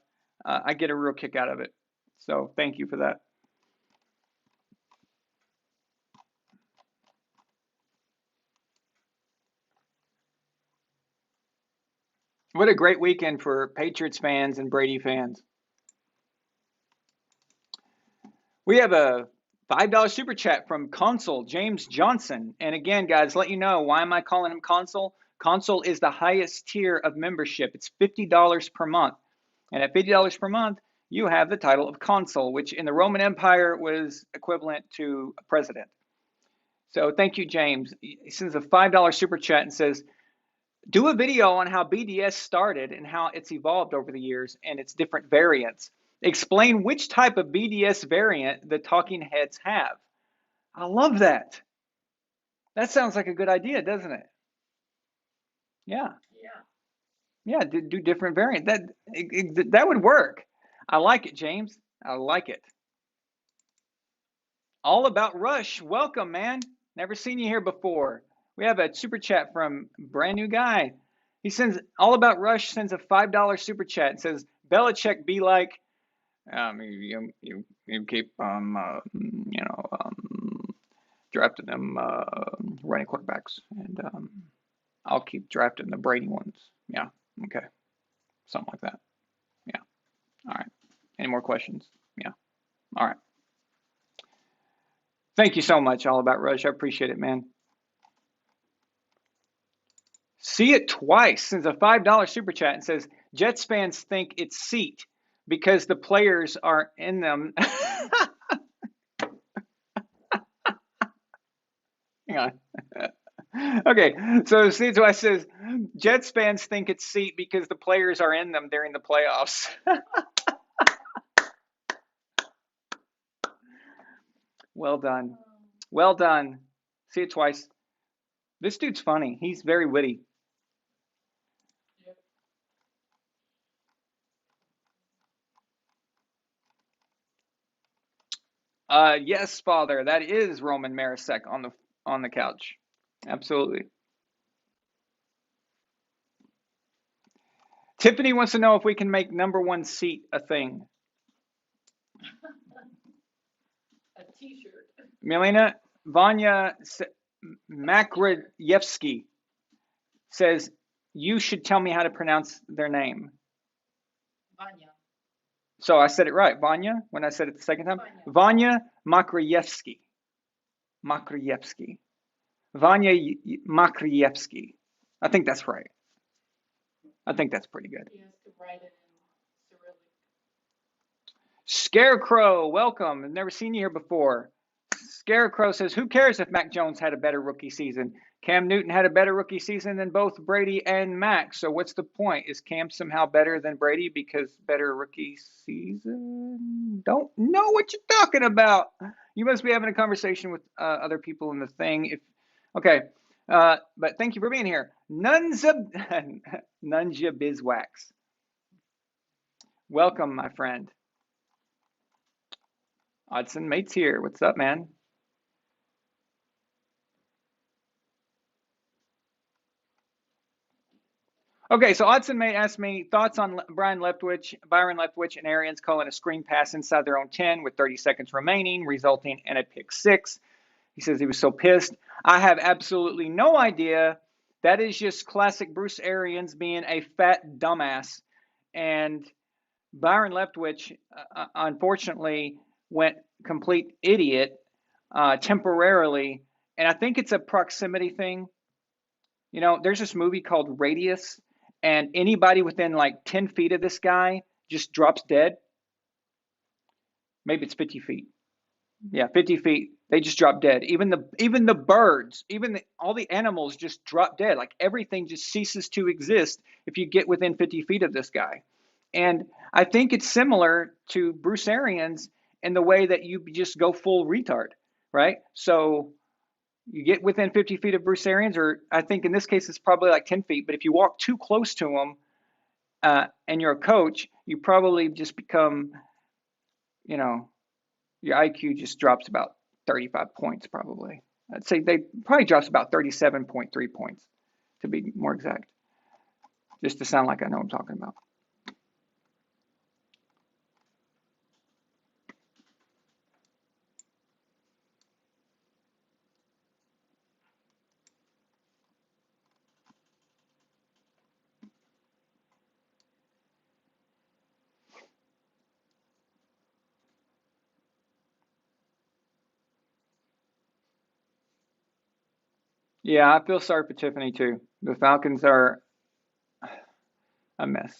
I get a real kick out of it. So thank you for that. What a great weekend for Patriots fans and Brady fans. We have a $5 super chat from Consul James Johnson. And again, guys, let you know, why am I calling him Consul? Consul is the highest tier of membership. It's $50 per month. And at $50 per month, you have the title of Consul, which in the Roman Empire was equivalent to a president. So thank you, James. He sends a $5 super chat and says, do a video on how BDS started and how it's evolved over the years and its different variants. Explain which type of BDS variant the talking heads have. I love that. That sounds like a good idea, doesn't it? Yeah. Yeah, do different variant. That would work. I like it, James. I like it. All About Rush. Welcome, man. Never seen you here before. We have a super chat from brand new guy. He sends All About Rush sends a $5 super chat and says, Belichick be like, you keep drafting them running quarterbacks, and I'll keep drafting the Brady ones. Yeah, okay, something like that. Yeah, all right. Any more questions? Yeah, all right. Thank you so much, All About Rush. I appreciate it, man. See It Twice sends a $5 super chat and says, Jets fans think it's seat because the players are in them. Hang on. Okay, so See It Twice says, Jets fans think it's seat because the players are in them during the playoffs. Well done. Well done. See It Twice. This dude's funny. He's very witty. Yes, Father, that is Roman Marisek on the couch. Absolutely. Tiffany wants to know if we can make number one seat a thing. A T-shirt. Milena Vanya Makrayevsky says you should tell me how to pronounce their name. Vanya. So I said it right, Vanya, when I said it the second time. Vanya. Vanya Makrayevsky. Vanya Makrayevsky. I think that's right. I think that's pretty good. He has to write it in Cyrillic. Scarecrow, welcome. I've never seen you here before. Scarecrow says, who cares if Mac Jones had a better rookie season? Cam Newton had a better rookie season than both Brady and Mac. So what's the point? Is Cam somehow better than Brady because better rookie season? Don't know what you're talking about. You must be having a conversation with other people in the thing. Okay. But thank you for being here. Nunja Bizwax. Welcome, my friend. Odson Mate's here. What's up, man? Okay, so Odson Mate asked me thoughts on Byron Leftwich, and Arians calling a screen pass inside their own 10 with 30 seconds remaining, resulting in a pick six. He says he was so pissed. I have absolutely no idea. That is just classic Bruce Arians being a fat dumbass. And Byron Leftwich, unfortunately, went complete idiot temporarily. And I think it's a proximity thing. You know, there's this movie called Radius, and anybody within like 10 feet of this guy just drops dead. Maybe it's 50 feet. Yeah, 50 feet. They just drop dead. Even the birds, all the animals just drop dead. Like everything just ceases to exist if you get within 50 feet of this guy. And I think it's similar to Bruce Arians in the way that you just go full retard, right? So you get within 50 feet of Bruce Arians, or I think in this case it's probably like 10 feet. But if you walk too close to him and you're a coach, you probably just become, you know, your IQ just drops about 35 points probably. I'd say they probably drops about 37.3 points to be more exact, just to sound like I know what I'm talking about. Yeah, I feel sorry for Tiffany too. The Falcons are a mess.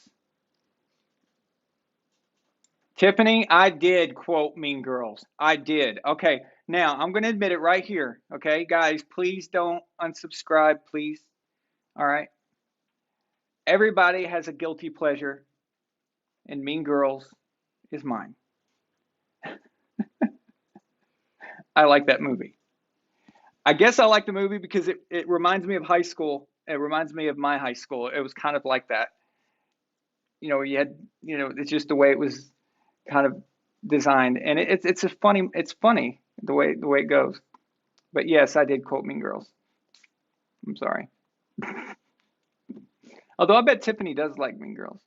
Tiffany, I did quote Mean Girls. I did. Okay, now I'm going to admit it right here. Okay, guys, please don't unsubscribe, please. All right. Everybody has a guilty pleasure, and Mean Girls is mine. I like that movie. I guess I like the movie because it reminds me of high school. It reminds me of my high school. It was kind of like that. You know, it's just the way it was kind of designed, and it's funny the way it goes. But yes, I did quote Mean Girls. I'm sorry. Although I bet Tiffany does like Mean Girls.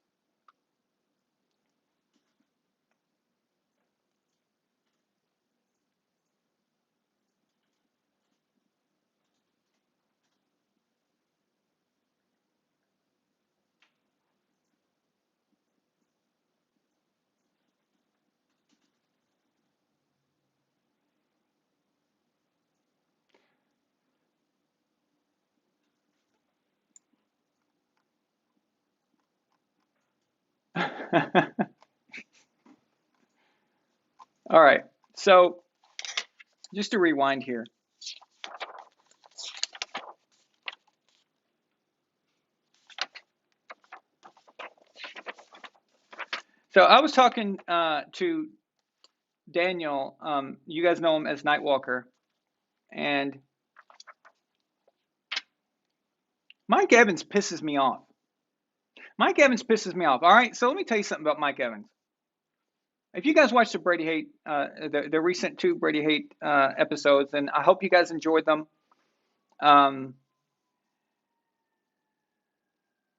All right. So just to rewind here. So I was talking to Daniel. You guys know him as Nightwalker, and Mike Evans pisses me off. Mike Evans pisses me off. All right. So let me tell you something about Mike Evans. If you guys watched the Brady Hate, the recent 2 Brady Hate episodes, and I hope you guys enjoyed them. Um,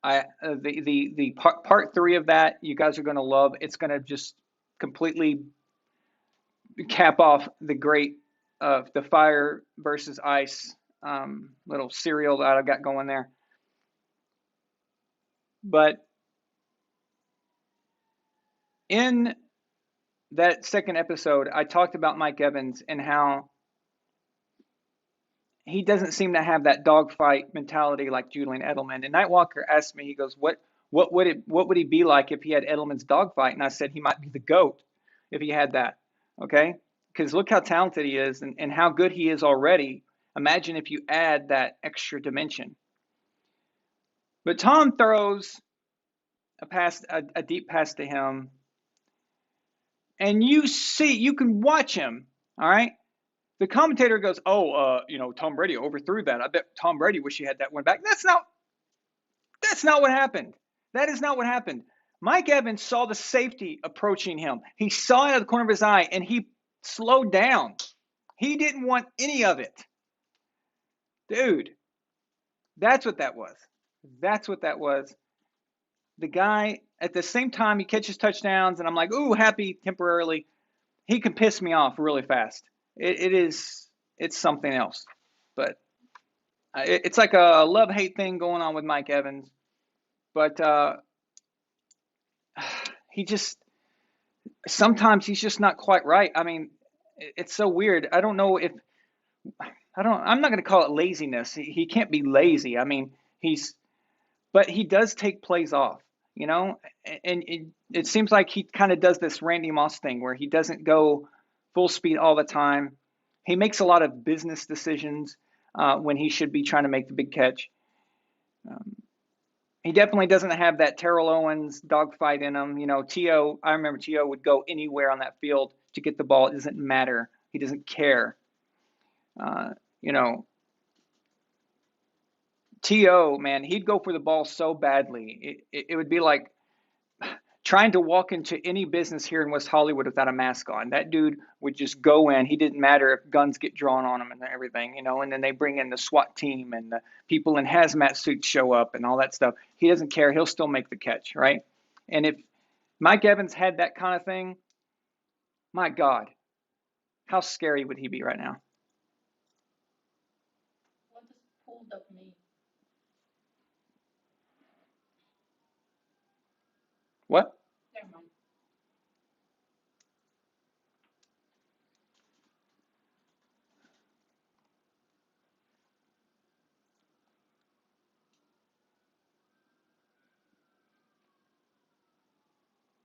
the part 3 of that you guys are going to love. It's going to just completely cap off the great of the fire versus ice little serial that I got going there. But in that second episode, I talked about Mike Evans and how he doesn't seem to have that dogfight mentality like Julian Edelman. And Nightwalker asked me, he goes, what would he be like if he had Edelman's dogfight? And I said he might be the GOAT if he had that. Okay? Because look how talented he is and how good he is already. Imagine if you add that extra dimension. But Tom throws a deep pass to him, and you can watch him. All right. The commentator goes, Tom Brady overthrew that. I bet Tom Brady wish he had that one back. That's not what happened. That is not what happened. Mike Evans saw the safety approaching him. He saw it out of the corner of his eye, and he slowed down. He didn't want any of it. Dude, that's what that was. That's what that was. The guy, at the same time, he catches touchdowns, and I'm like, ooh, happy temporarily. He can piss me off really fast. It's something else. But it's like a love-hate thing going on with Mike Evans. But sometimes he's just not quite right. I mean, it's so weird. I don't know I'm not going to call it laziness. He can't be lazy. I mean, but he does take plays off, and it seems like he kind of does this Randy Moss thing where he doesn't go full speed all the time. He makes a lot of business decisions when he should be trying to make the big catch. He definitely doesn't have that Terrell Owens dogfight in him. I remember T.O. would go anywhere on that field to get the ball. It doesn't matter. He doesn't care. T.O., man, he'd go for the ball so badly. It would be like trying to walk into any business here in West Hollywood without a mask on. That dude would just go in. He didn't matter if guns get drawn on him and everything, and then they bring in the SWAT team and the people in hazmat suits show up and all that stuff. He doesn't care. He'll still make the catch, right? And if Mike Evans had that kind of thing, my God, how scary would he be right now? What does pulled up mean? What? Never mind.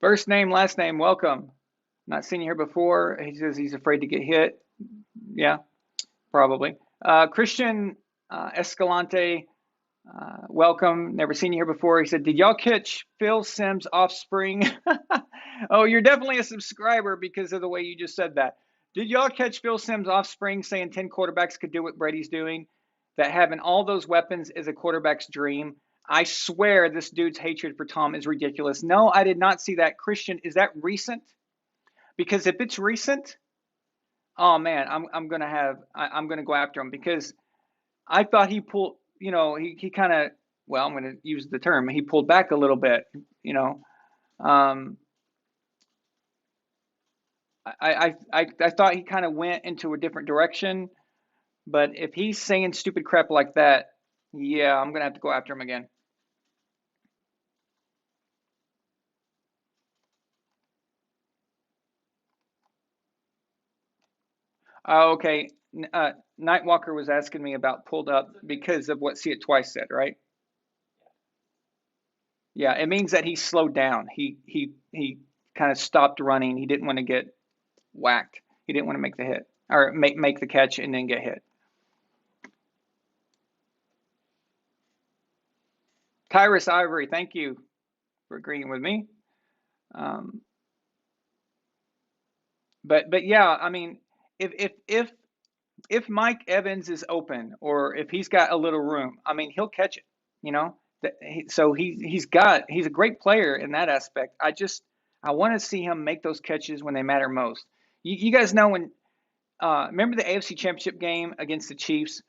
First name, last name, welcome. Not seen you here before. He says he's afraid to get hit. Yeah, probably. Christian Escalante, welcome. Never seen you here before. He said, did y'all catch Phil Simms' offspring? Oh, you're definitely a subscriber because of the way you just said that. Did y'all catch Phil Simms' offspring saying 10 quarterbacks could do what Brady's doing? That having all those weapons is a quarterback's dream. I swear this dude's hatred for Tom is ridiculous. No, I did not see that. Christian, is that recent? Because if it's recent, oh man, I'm gonna go after him because I thought he pulled, he kind of, well, I'm gonna use the term, he pulled back a little bit, I thought he kind of went into a different direction, but if he's saying stupid crap like that, yeah, I'm gonna have to go after him again. Okay. Nightwalker was asking me about pulled up because of what See It Twice said, right? Yeah, it means that he slowed down. He kind of stopped running. He didn't want to get whacked. He didn't want to make the hit or make the catch and then get hit. Tyrus Ivory, thank you for agreeing with me. But yeah, I mean, if Mike Evans is open or if he's got a little room, I mean, he'll catch it. So he's a great player in that aspect. I want to see him make those catches when they matter most. You guys know when remember the AFC Championship game against the Chiefs?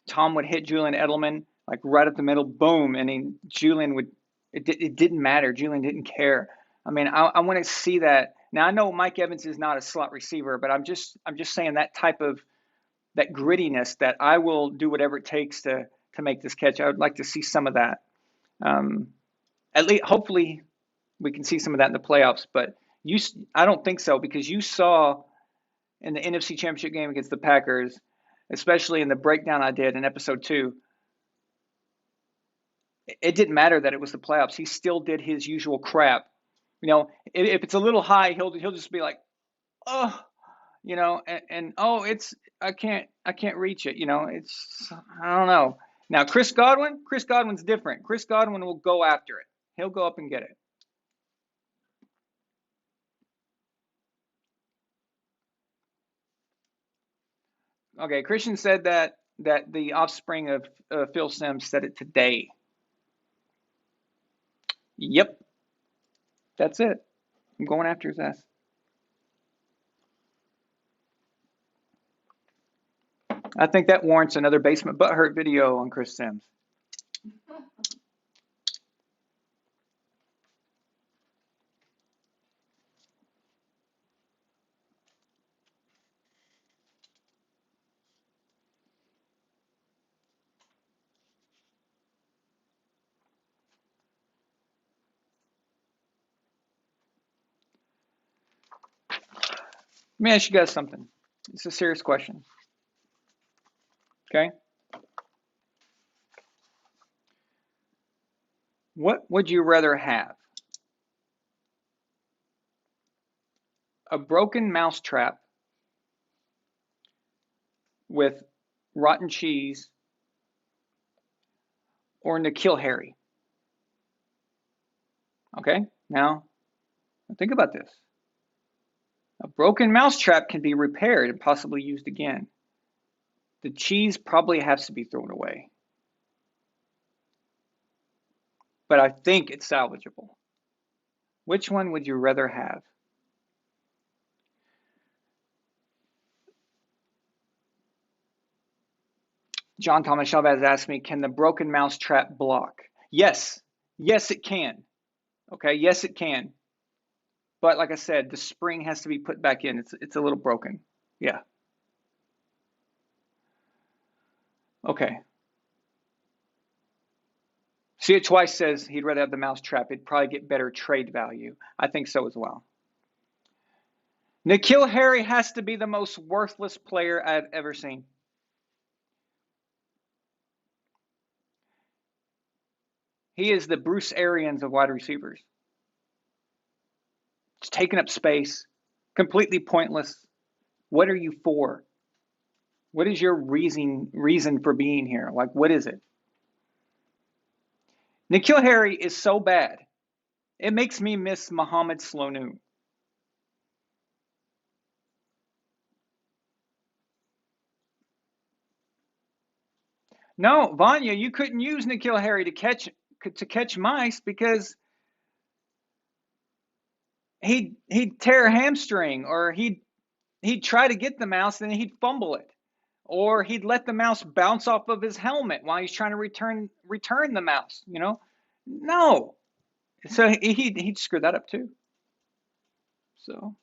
Tom would hit Julian Edelman like right up the middle, boom, and then Julian would. It didn't matter. Julian didn't care. I mean, I want to see that. Now I know Mike Evans is not a slot receiver, but I'm just saying that type of that grittiness that I will do whatever it takes to make this catch. I would like to see some of that. Um, at least, hopefully, we can see some of that in the playoffs. But I don't think so because you saw in the NFC Championship game against the Packers, especially in the breakdown I did in episode 2, it didn't matter that it was the playoffs. He still did his usual crap. You know, if it's a little high, he'll just be like, oh, you know, and oh, it's I can't reach it. You know, it's I don't know. Now Chris Godwin's different. Chris Godwin will go after it. He'll go up and get it. Okay, Christian said that the offspring of Phil Simms said it today. Yep, that's it. I'm going after his ass. I think that warrants another basement butthurt video on Chris Simms. Let me ask you guys something. It's a serious question. Okay? What would you rather have? A broken mousetrap with rotten cheese or Nikhil Harry? Okay? Now, think about this. A broken mousetrap can be repaired and possibly used again. The cheese probably has to be thrown away. But I think it's salvageable. Which one would you rather have? John Thomas Chavez asked me, can the broken mousetrap block? Yes. Yes, it can. Okay, yes, it can. But like I said, the spring has to be put back in. It's a little broken. Yeah. Okay. See it twice says he'd rather have the mousetrap. It'd probably get better trade value. I think so as well. Nikhil Harry has to be the most worthless player I've ever seen. He is the Bruce Arians of wide receivers. It's taking up space, completely pointless. What are you for? What is your reason for being here? Like, what is it? Nikhil Harry is so bad. It makes me miss Mohamed Sloanu. No, Vanya, you couldn't use Nikhil Harry to catch mice because he'd tear a hamstring or he'd try to get the mouse and then he'd fumble it. Or he'd let the mouse bounce off of his helmet while he's trying to return the mouse, you know? No. So he'd screw that up too. So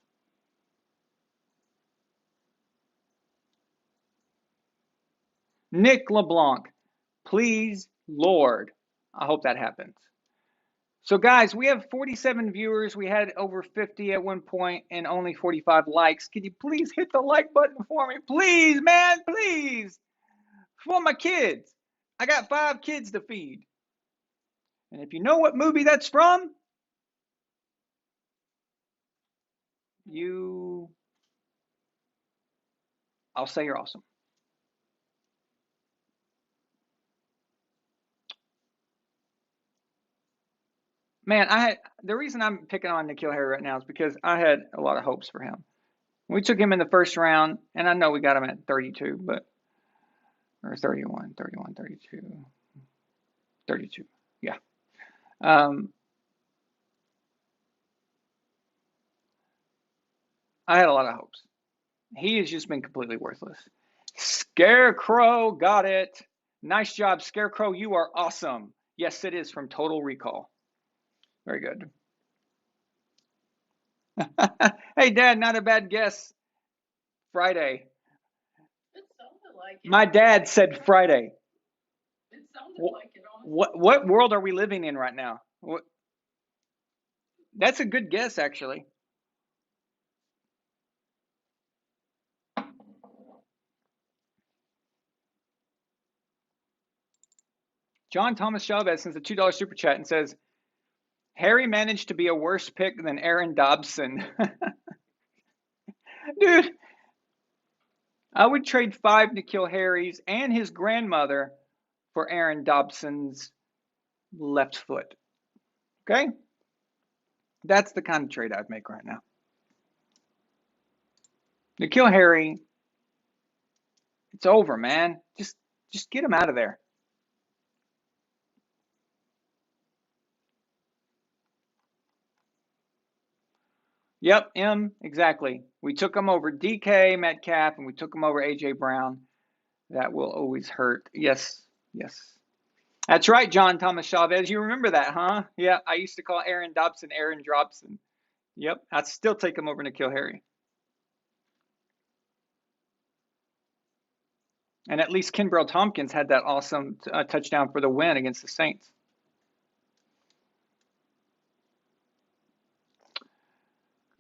Nick LeBlanc, please, Lord, I hope that happens. So guys, we have 47 viewers. We had over 50 at one point and only 45 likes. Can you please hit the like button for me? Please, man, please. For my kids. I got 5 kids to feed. And if you know what movie that's from, I'll say you're awesome. Man, the reason I'm picking on Nikhil Harry right now is because I had a lot of hopes for him. We took him in the first round, and I know we got him at 32, or 31, 31, 32, 32. Yeah. Um, I had a lot of hopes. He has just been completely worthless. Scarecrow, got it. Nice job, Scarecrow. You are awesome. Yes, it is from Total Recall. Very good. Hey, Dad, not a bad guess. Friday. It sounded like it. My dad said Friday. It sounded like it, honestly. What world are we living in right now? That's a good guess, actually. John Thomas Chavez sends a $2 super chat and says, Harry managed to be a worse pick than Aaron Dobson. Dude, I would trade 5 N'Keal Harry's and his grandmother for Aaron Dobson's left foot. Okay? That's the kind of trade I'd make right now. N'Keal Harry, it's over, man. Just get him out of there. Yep, exactly. We took him over DK Metcalf, and we took him over AJ Brown. That will always hurt. Yes. That's right, John Thomas Chavez. You remember that, huh? Yeah, I used to call Aaron Dobson Aaron Dropson. Yep, I'd still take him over N'Keal Harry. And at least Kenbrell Tompkins had that awesome touchdown for the win against the Saints.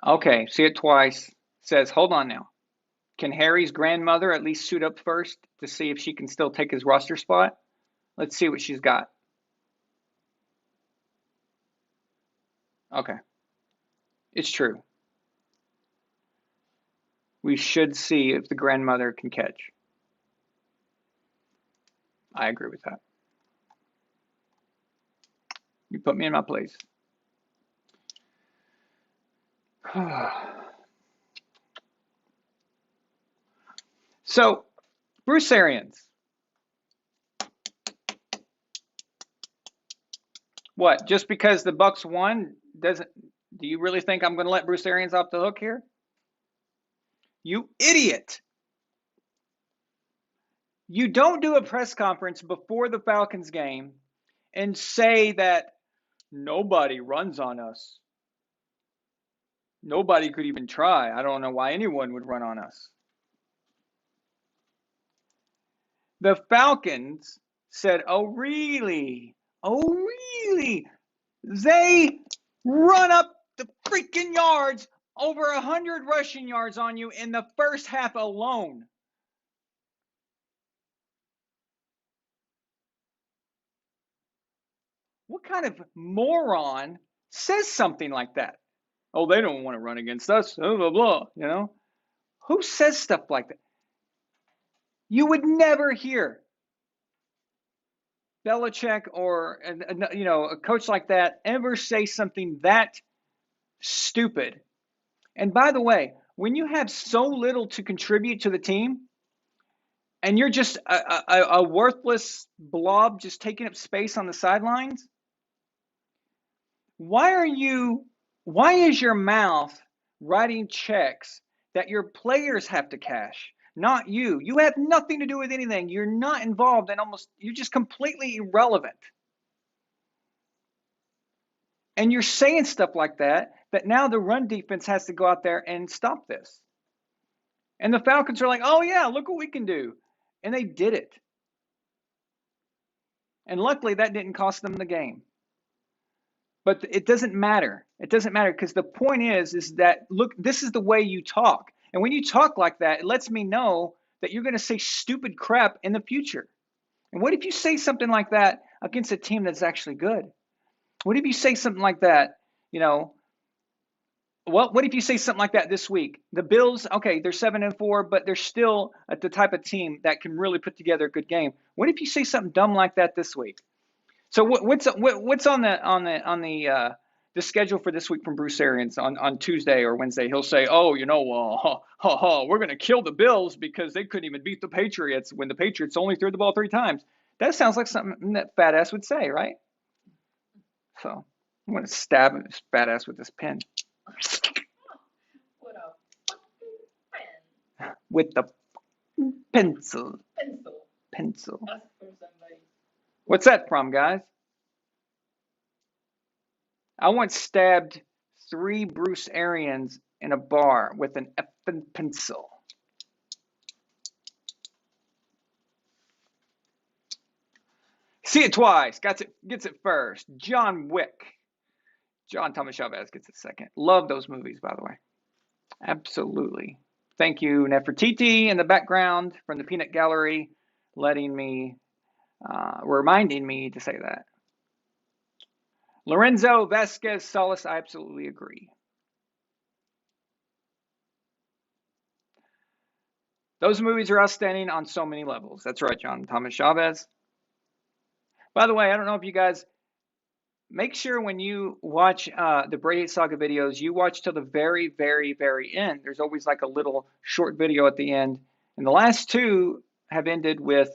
Okay, see it twice. Says, hold on now. Can Harry's grandmother at least suit up first to see if she can still take his roster spot? Let's see what she's got. Okay. It's true. We should see if the grandmother can catch. I agree with that. You put me in my place. So, Bruce Arians. What? Just because the Bucs won doesn't? Do you really think I'm going to let Bruce Arians off the hook here? You idiot! You don't do a press conference before the Falcons game and say that nobody runs on us. Nobody could even try. I don't know why anyone would run on us. The Falcons said, oh, really? Oh, really? They run up the freaking yards, over 100 rushing yards on you in the first half alone. What kind of moron says something like that? Oh, they don't want to run against us, blah, blah, blah, you know? Who says stuff like that? You would never hear Belichick or, you know, a coach like that ever say something that stupid. And by the way, when you have so little to contribute to the team and you're just a worthless blob just taking up space on the sidelines, why is your mouth writing checks that your players have to cash, not you? You have nothing to do with anything. You're not involved, and you're just completely irrelevant. And you're saying stuff like that now the run defense has to go out there and stop this. And the Falcons are like, oh yeah, look what we can do. And they did it. And luckily that didn't cost them the game. But it doesn't matter. It doesn't matter because the point is that, look, this is the way you talk. And when you talk like that, it lets me know that you're going to say stupid crap in the future. And what if you say something like that against a team that's actually good? What if you say something like that, you know, what if you say something like that this week? The Bills, okay, they're 7-4, but they're still the type of team that can really put together a good game. What if you say something dumb like that this week? So what's on the schedule for this week from Bruce Arians on Tuesday or Wednesday? He'll say, oh, you know, we're going to kill the Bills because they couldn't even beat the Patriots when the Patriots only threw the ball 3 times. That sounds like something that fat ass would say, right? So I'm going to stab his fat ass with this pen. What a with the pencil. Pencil. Pencil. Ask for somebody. What's that from, guys? I once stabbed 3 Bruce Arians in a bar with an effing pencil. See it twice. Gets it first. John Wick. John Thomas Chavez gets it second. Love those movies, by the way. Absolutely. Thank you, Nefertiti, in the background from the Peanut Gallery, reminding me to say that. Lorenzo Vasquez Salas, I absolutely agree. Those movies are outstanding on so many levels. That's right, John Thomas Chavez. By the way, I don't know if you guys make sure when you watch the Brady Saga videos, you watch till the very, very, very end. There's always like a little short video at the end. And the last 2 have ended with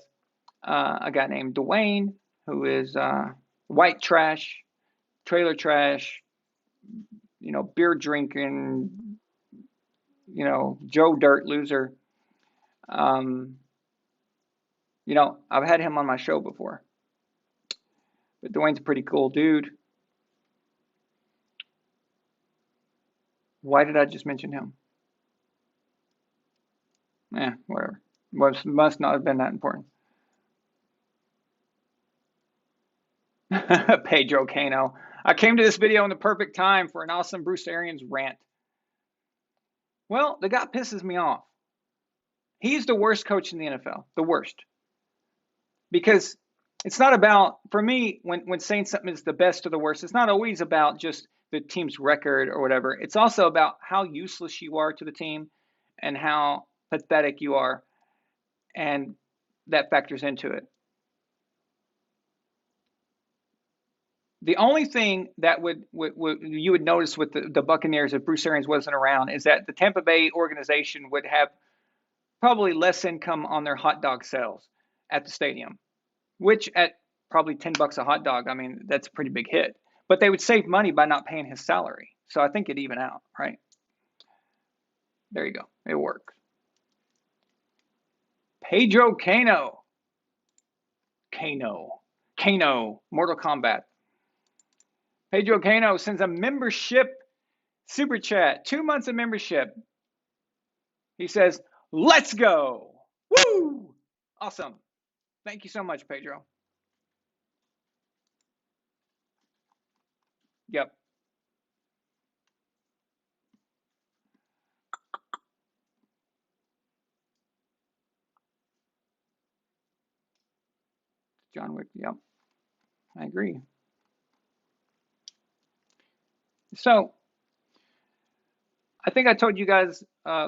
a guy named Dwayne, who is white trash, trailer trash, beer drinking, Joe Dirt loser. I've had him on my show before. But Dwayne's a pretty cool dude. Why did I just mention him? Whatever. Must not have been that important. Pedro Cano. I came to this video in the perfect time for an awesome Bruce Arians rant. Well, the guy pisses me off. He's the worst coach in the NFL. The worst. Because it's not about, for me, when saying something is the best or the worst, it's not always about just the team's record or whatever. It's also about how useless you are to the team and how pathetic you are. And that factors into it. The only thing that you would notice with the Buccaneers if Bruce Arians wasn't around is that the Tampa Bay organization would have probably less income on their hot dog sales at the stadium, which at probably $10 a hot dog, I mean, that's a pretty big hit. But they would save money by not paying his salary. So I think it'd even out, right? There you go. It works. Pedro Cano. Mortal Kombat. Pedro Cano sends a membership super chat. 2 months of membership. He says, let's go. Woo! Awesome. Thank you so much, Pedro. Yep. John Wick. Yep. I agree. So, I think I told you guys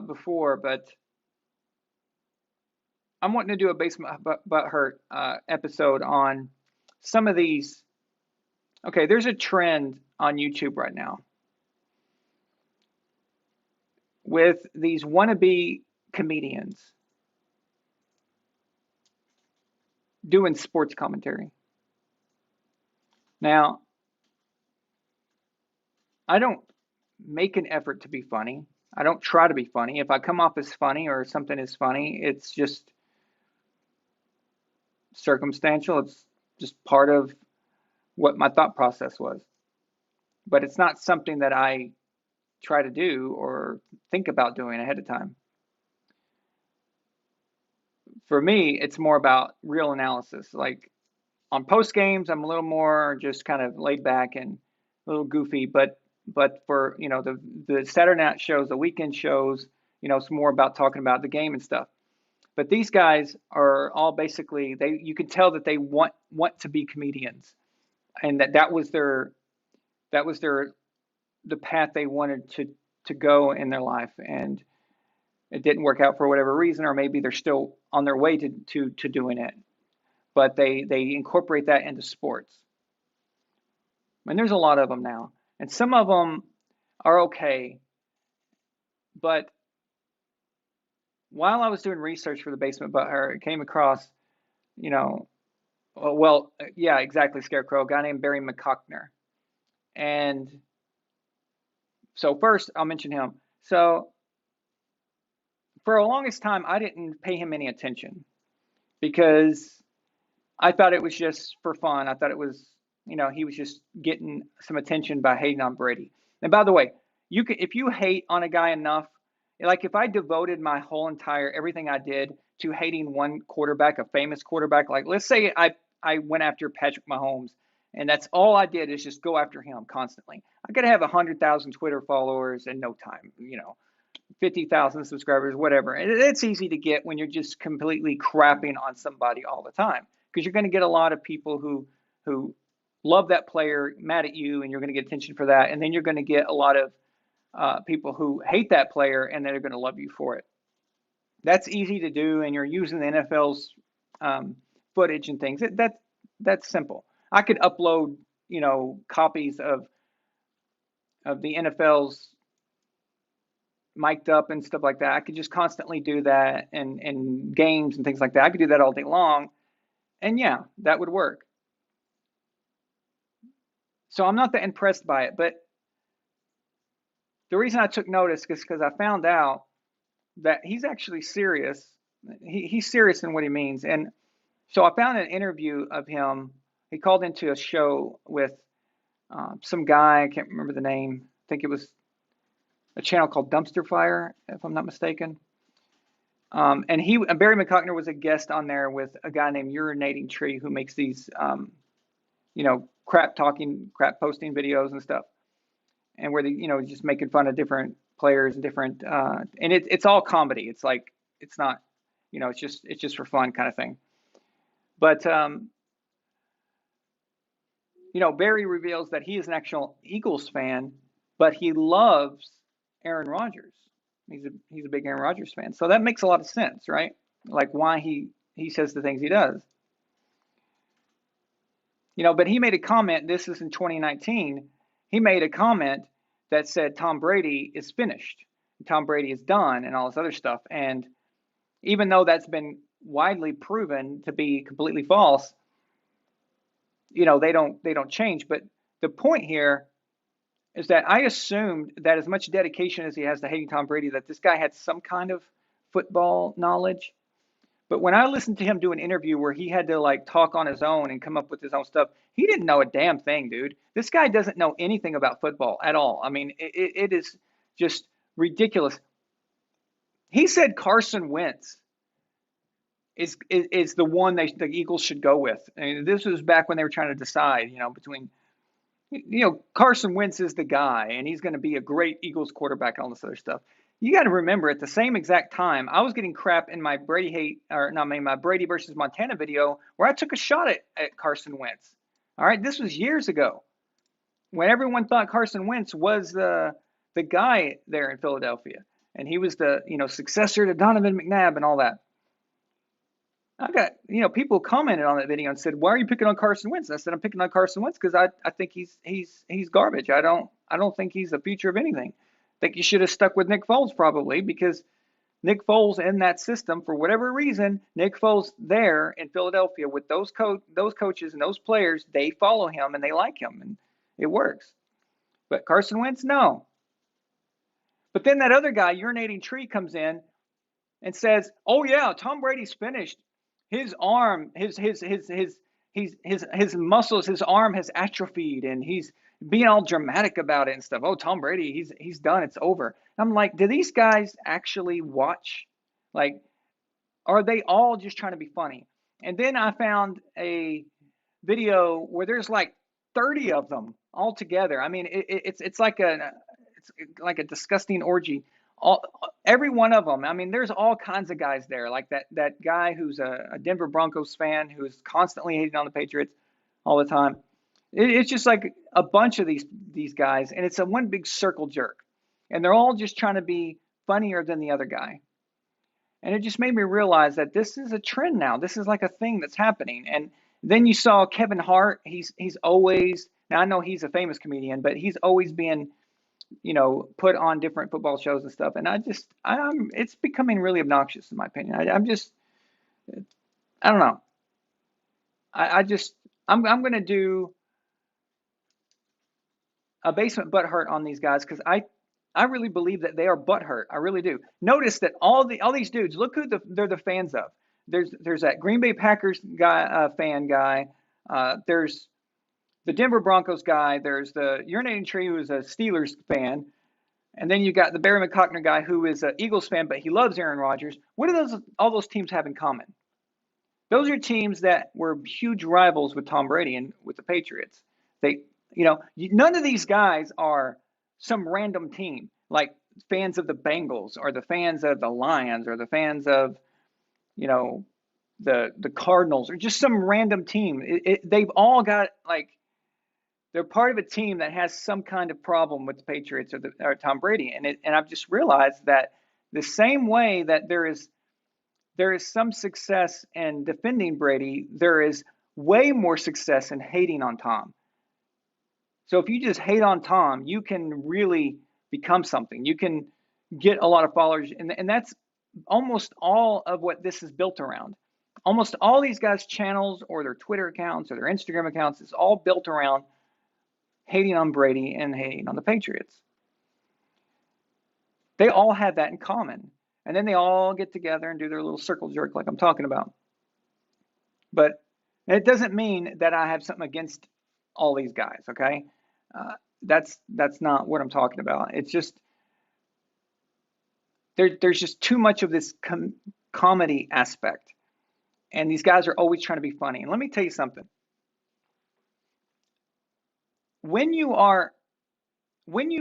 before, but I'm wanting to do a Basement Butt Hurt episode on some of these. Okay, there's a trend on YouTube right now with these wannabe comedians doing sports commentary. Now, I don't make an effort to be funny. I don't try to be funny. If I come off as funny or something is funny, it's just circumstantial. It's just part of what my thought process was. But it's not something that I try to do or think about doing ahead of time. For me, it's more about real analysis. Like on post games, I'm a little more just kind of laid back and a little goofy. But for the Saturday night shows, the weekend shows, it's more about talking about the game and stuff. But these guys are all basically you can tell that they want to be comedians, and that was the path they wanted to go in their life, and it didn't work out for whatever reason, or maybe they're still on their way to doing it. But they incorporate that into sports. And there's a lot of them now. And some of them are okay. But while I was doing research for the Basement Butt Hurt, I came across, exactly, Scarecrow, a guy named Barry McCockner. And so first, I'll mention him. So for a longest time, I didn't pay him any attention because I thought it was just for fun. I thought it was, he was just getting some attention by hating on Brady. And by the way, if you hate on a guy enough, like if I devoted my whole entire everything I did to hating one quarterback, a famous quarterback, like let's say I went after Patrick Mahomes, and that's all I did is just go after him constantly. I could have 100,000 Twitter followers in no time, 50,000 subscribers, whatever. And it's easy to get when you're just completely crapping on somebody all the time, because you're going to get a lot of people who love that player mad at you, and you're going to get attention for that. And then you're going to get a lot of people who hate that player, and they're going to love you for it. That's easy to do, and you're using the NFL's footage and things. That's simple. I could upload, copies of the NFL's mic'd up and stuff like that. I could just constantly do that, and games and things like that. I could do that all day long, and yeah, that would work. So I'm not that impressed by it, but the reason I took notice is because I found out that he's actually serious. He's serious in what he means. And so I found an interview of him. He called into a show with some guy. I can't remember the name. I think it was a channel called Dumpster Fire, if I'm not mistaken. And Barry McCockner was a guest on there with a guy named Urinating Tree, who makes these, crap posting videos and stuff. And where they, just making fun of different players and different, and it's all comedy. It's like, it's not, it's just for fun kind of thing. But, Barry reveals that he is an actual Eagles fan, but he loves Aaron Rodgers. He's a big Aaron Rodgers fan. So that makes a lot of sense, right? Like why he says the things he does. But he made a comment, this is in 2019, he made a comment that said Tom Brady is finished. Tom Brady is done and all this other stuff. And even though that's been widely proven to be completely false, they don't change. But the point here is that I assumed that as much dedication as he has to hating Tom Brady, that this guy had some kind of football knowledge. But when I listened to him do an interview where he had to like talk on his own and come up with his own stuff, he didn't know a damn thing, dude. This guy doesn't know anything about football at all. I mean, it is just ridiculous. He said Carson Wentz is the one the Eagles should go with. I mean, this was back when they were trying to decide, between, Carson Wentz is the guy, and he's going to be a great Eagles quarterback and all this other stuff. You got to remember, at the same exact time, I was getting crap in my Brady versus Montana video where I took a shot at Carson Wentz. All right, this was years ago when everyone thought Carson Wentz was the guy there in Philadelphia, and he was the successor to Donovan McNabb and all that. I got people commented on that video and said, "Why are you picking on Carson Wentz?" And I said, "I'm picking on Carson Wentz because I think he's garbage. I don't think he's the future of anything. I think you should have stuck with Nick Foles probably, because Nick Foles in that system, for whatever reason, Nick Foles there in Philadelphia with those coaches and those players, they follow him and they like him, and it works. But Carson Wentz, no." But then that other guy, Urinating Tree, comes in and says, "Oh yeah, Tom Brady's finished. His arm, his muscles, his arm has atrophied, and he's being all dramatic about it and stuff. Oh, Tom Brady, he's done. It's over." I'm like, do these guys actually watch? Like, are they all just trying to be funny? And then I found a video where there's like 30 of them all together. I mean, it's like a disgusting orgy. Every one of them. I mean, there's all kinds of guys there, like that guy who's a Denver Broncos fan who is constantly hating on the Patriots all the time. It's just like a bunch of these guys, and it's a one big circle jerk, and they're all just trying to be funnier than the other guy. And it just made me realize that this is a trend now. This is like a thing that's happening. And then you saw Kevin Hart. He's always, now I know he's a famous comedian, but he's always been put on different football shows and stuff. And it's becoming really obnoxious in my opinion. I don't know. I'm going to do a basement butt hurt on these guys because I I really believe that they are butthurt. I really do. Notice that all these dudes, look who they're the fans of. There's that Green Bay Packers guy, fan guy. There's the Denver Broncos guy. There's the urinating tree who is a Steelers fan. And then you got the Barry McCockner guy who is an Eagles fan, but he loves Aaron Rodgers. What do all those teams have in common? Those are teams that were huge rivals with Tom Brady and with the Patriots. None of these guys are some random team, like fans of the Bengals or the fans of the Lions or the fans of, the Cardinals or just some random team. They've all got they're part of a team that has some kind of problem with the Patriots or Tom Brady. And I've just realized that the same way that there is some success in defending Brady, there is way more success in hating on Tom. So if you just hate on Tom, you can really become something. You can get a lot of followers. And that's almost all of what this is built around. Almost all these guys' channels or their Twitter accounts or their Instagram accounts is all built around hating on Brady and hating on the Patriots. They all have that in common. And then they all get together and do their little circle jerk like I'm talking about. But it doesn't mean that I have something against all these guys, okay? That's not what I'm talking about. It's just there's just too much of this comedy aspect. And these guys are always trying to be funny. And let me tell you something. When you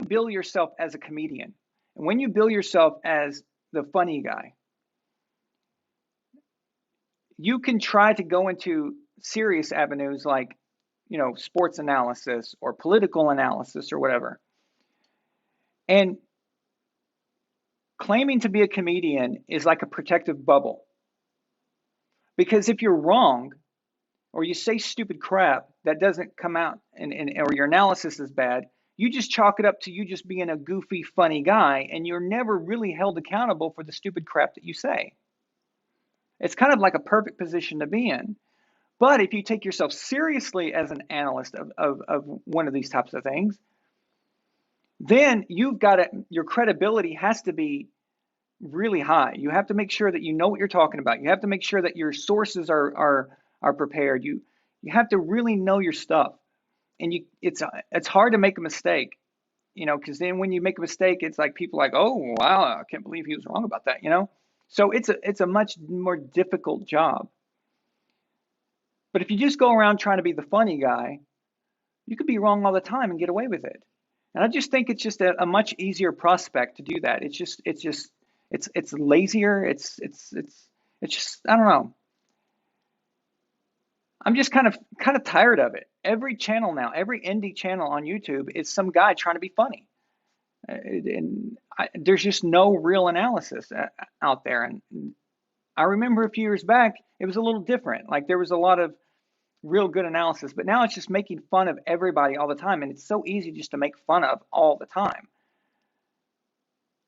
bill yourself as a comedian, and when you bill yourself as the funny guy, you can try to go into serious avenues like, sports analysis or political analysis or whatever. And claiming to be a comedian is like a protective bubble. Because if you're wrong, or you say stupid crap that doesn't come out or your analysis is bad, you just chalk it up to you just being a goofy, funny guy, and you're never really held accountable for the stupid crap that you say. It's kind of like a perfect position to be in. But if you take yourself seriously as an analyst of one of these types of things, then your credibility has to be really high. You have to make sure that you know what you're talking about. You have to make sure that your sources are prepared. You have to really know your stuff. And it's hard to make a mistake, because then when you make a mistake, it's like people are like, oh wow, I can't believe he was wrong about that, So it's a much more difficult job. But if you just go around trying to be the funny guy, you could be wrong all the time and get away with it. And I just think it's just a much easier prospect to do that. It's lazier. It's just, I don't know. I'm just kind of tired of it. Every channel now, every indie channel on YouTube is some guy trying to be funny. There's just no real analysis out there. And I remember a few years back, it was a little different. Like there was a lot of real good analysis, but now it's just making fun of everybody all the time. And it's so easy just to make fun of all the time.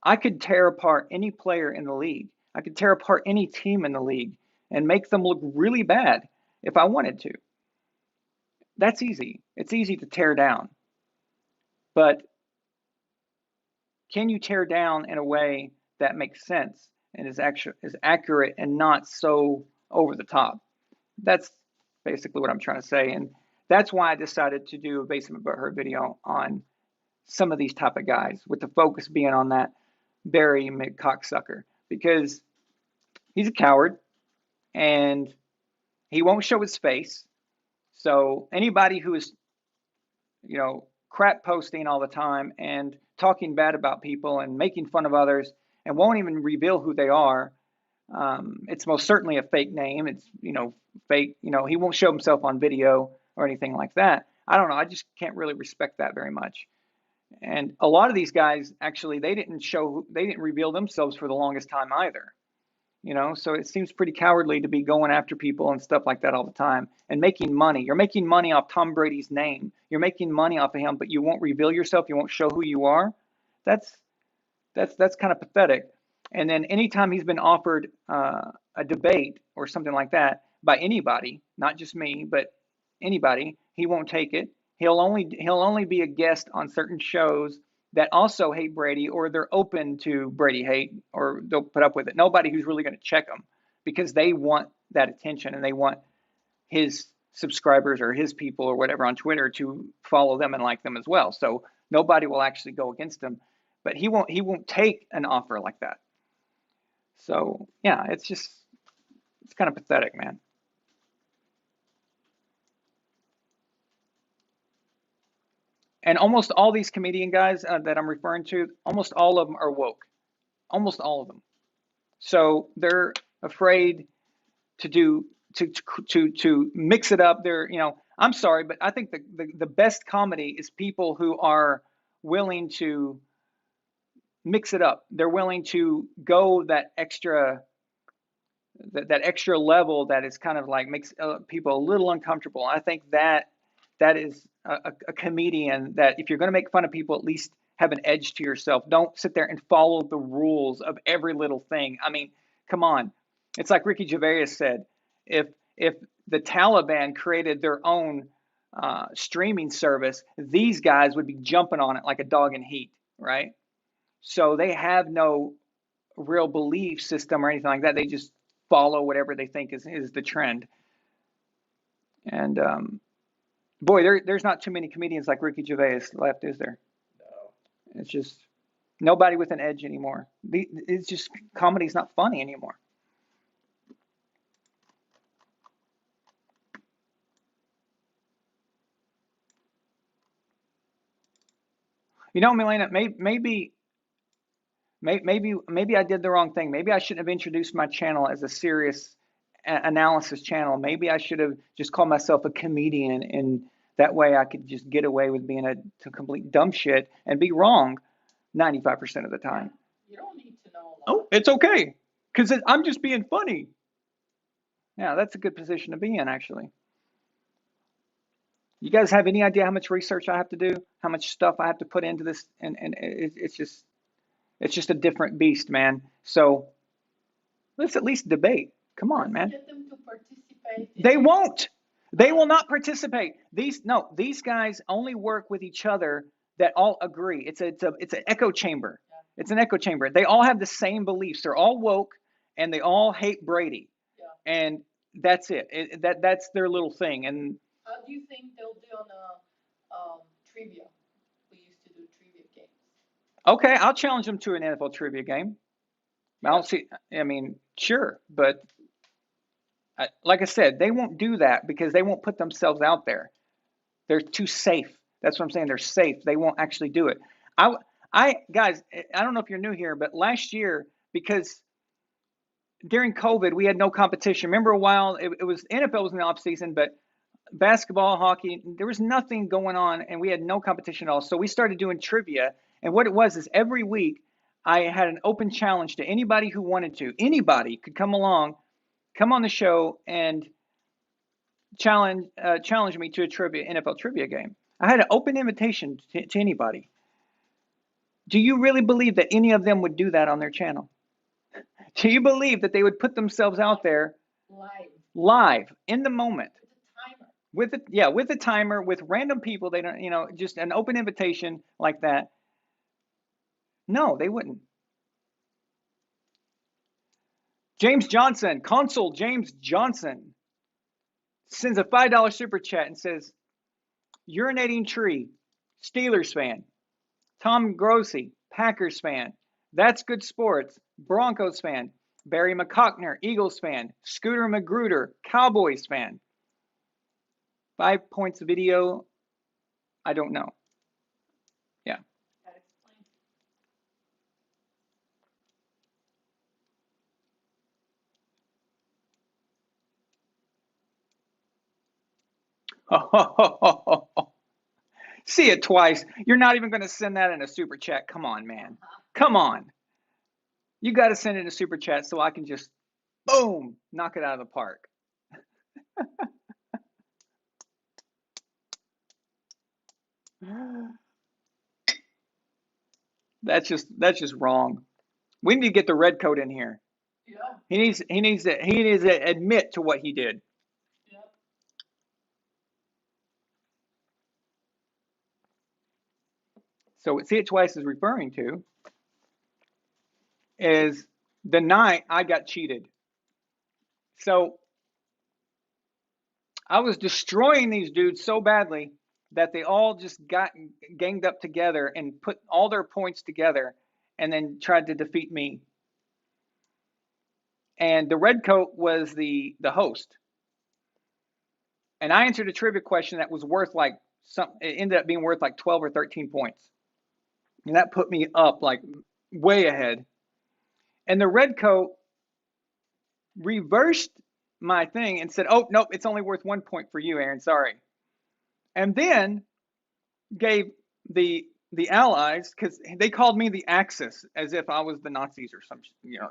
I could tear apart any player in the league. I could tear apart any team in the league and make them look really bad if I wanted to. That's easy. It's easy to tear down. But can you tear down in a way that makes sense and is accurate and not so over the top? That's basically what I'm trying to say. And that's why I decided to do a Basement Butthurt video on some of these type of guys, with the focus being on that Barry McCocksucker, because he's a coward and he won't show his face. So anybody who is, crap posting all the time and talking bad about people and making fun of others and won't even reveal who they are, it's most certainly a fake name. It's, fake, he won't show himself on video or anything like that. I don't know. I just can't really respect that very much. And a lot of these guys, actually, they didn't reveal themselves for the longest time either. So it seems pretty cowardly to be going after people and stuff like that all the time and making money. You're making money off Tom Brady's name. You're making money off of him, but you won't reveal yourself. You won't show who you are. That's kind of pathetic. And then anytime he's been offered a debate or something like that by anybody, not just me, but anybody, he won't take it. He'll only be a guest on certain shows that also hate Brady, or they're open to Brady hate, or they'll put up with it. Nobody who's really going to check them because they want that attention and they want his subscribers or his people or whatever on Twitter to follow them and like them as well. So nobody will actually go against him, but he won't take an offer like that. So yeah, it's kind of pathetic, man. And almost all these comedian guys that I'm referring to, almost all of them are woke. Almost all of them. So they're afraid to do to mix it up. They're, I'm sorry, but I think the best comedy is people who are willing to mix it up. They're willing to go that extra level that is kind of like makes people a little uncomfortable. I think that is a comedian that, if you're going to make fun of people, at least have an edge to yourself. Don't sit there and follow the rules of every little thing. I mean, come on. It's like Ricky Gervais said, if the Taliban created their own streaming service, these guys would be jumping on it like a dog in heat, right? So they have no real belief system or anything like that. They just follow whatever they think is the trend. And boy, there's not too many comedians like Ricky Gervais left, is there? No. It's just nobody with an edge anymore. It's just, comedy's not funny anymore. Milena, maybe I did the wrong thing. Maybe I shouldn't have introduced my channel as a serious analysis channel. Maybe I should have just called myself a comedian, and that way I could just get away with being a complete dumb shit and be wrong 95% of the time. You don't need to know. Oh, it's okay, because I'm just being funny. Yeah, that's a good position to be in, actually. You guys have any idea how much research I have to do, how much stuff I have to put into this? And it's just a different beast, man. So let's at least debate. Come on, man. Get them to participate. They won't. They will not participate. These guys only work with each other that all agree. It's an echo chamber. Yeah. It's an echo chamber. They all have the same beliefs. They're all woke, and they all hate Brady. Yeah. And that's it. That's their little thing. And how do you think they'll do on a trivia? We used to do trivia games. Okay, I'll challenge them to an NFL trivia game. Yeah. I don't see. I mean, sure, but like I said, they won't do that because they won't put themselves out there. They're too safe. That's what I'm saying. They're safe. They won't actually do it. Guys, I don't know if you're new here, but last year, because during COVID, we had no competition. Remember a while, it was NFL was in the off season, but basketball, hockey, there was nothing going on, and we had no competition at all. So we started doing trivia, and what it was is every week I had an open challenge to anybody who wanted to. Anybody could come along, come on the show, and challenge me to a NFL trivia game. I had an open invitation to anybody. Do you really believe that any of them would do that on their channel? Do you believe that they would put themselves out there live in the moment? With the timer, with random people, they don't, just an open invitation like that. No, they wouldn't. James Johnson, Consul James Johnson, sends a $5 super chat and says, urinating tree, Steelers fan. Tom Grossi, Packers fan. That's Good Sports, Broncos fan. Barry McCockner, Eagles fan. Scooter Magruder, Cowboys fan. 5 points video, I don't know. Yeah. See it twice. You're not even going to send that in a super chat. Come on, man. Come on. You got to send it in a super chat so I can just, boom, knock it out of the park. That's just wrong. We need to get the red coat in here. Yeah. He needs to admit to what he did. Yeah. So what See It Twice is referring to is the night I got cheated. So I was destroying these dudes so badly that they all just got ganged up together and put all their points together and then tried to defeat me. And the red coat was the host. And I answered a trivia question that was worth like it ended up being worth like 12 or 13 points. And that put me up like way ahead. And the red coat reversed my thing and said, "Oh, nope, it's only worth 1 point for you, Aaron. Sorry." And then gave the Allies, because they called me the Axis as if I was the Nazis or some,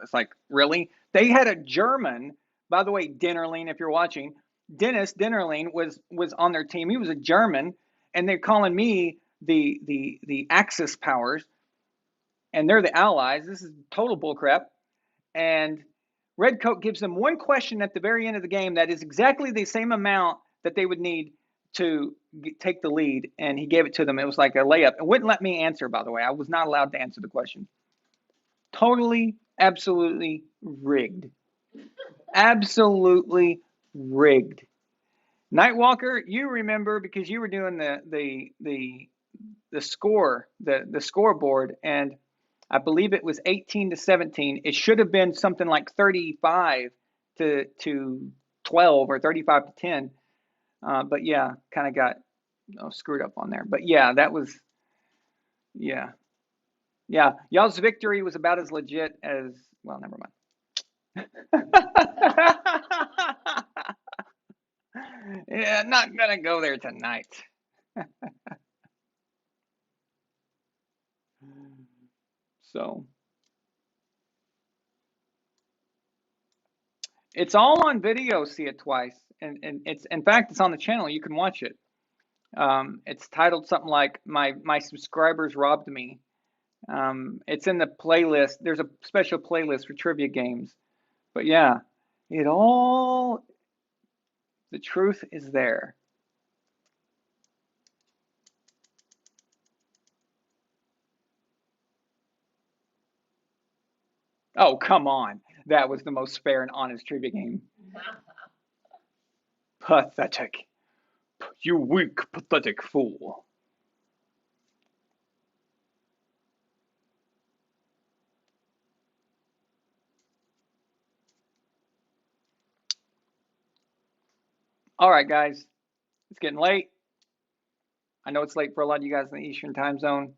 it's like, really? They had a German, by the way, Dinnerling, if you're watching, Dennis Dinnerling was on their team. He was a German, and they're calling me the Axis powers, and they're the Allies. This is total bullcrap. And Redcoat gives them one question at the very end of the game that is exactly the same amount that they would need to take the lead, and he gave it to them. It was like a layup. It wouldn't let me answer, by the way. I was not allowed to answer the question. Totally, absolutely rigged. Absolutely rigged. Nightwalker, you remember because you were doing the scoreboard, and I believe it was 18 to 17. It should have been something like 35 to 12 or 35 to 10. But yeah, kind of got screwed up on there. But yeah, that was, yeah. Y'all's victory was about as legit as, well, never mind. Yeah, not gonna go there tonight. So it's all on video. See It Twice, and it's, in fact, it's on the channel. You can watch it. It's titled something like "My Subscribers Robbed Me." It's in the playlist. There's a special playlist for trivia games. But yeah, the truth is there. Oh, come on. That was the most fair and honest trivia game. Pathetic. You weak, pathetic fool. All right, guys. It's getting late. I know it's late for a lot of you guys in the Eastern time zone.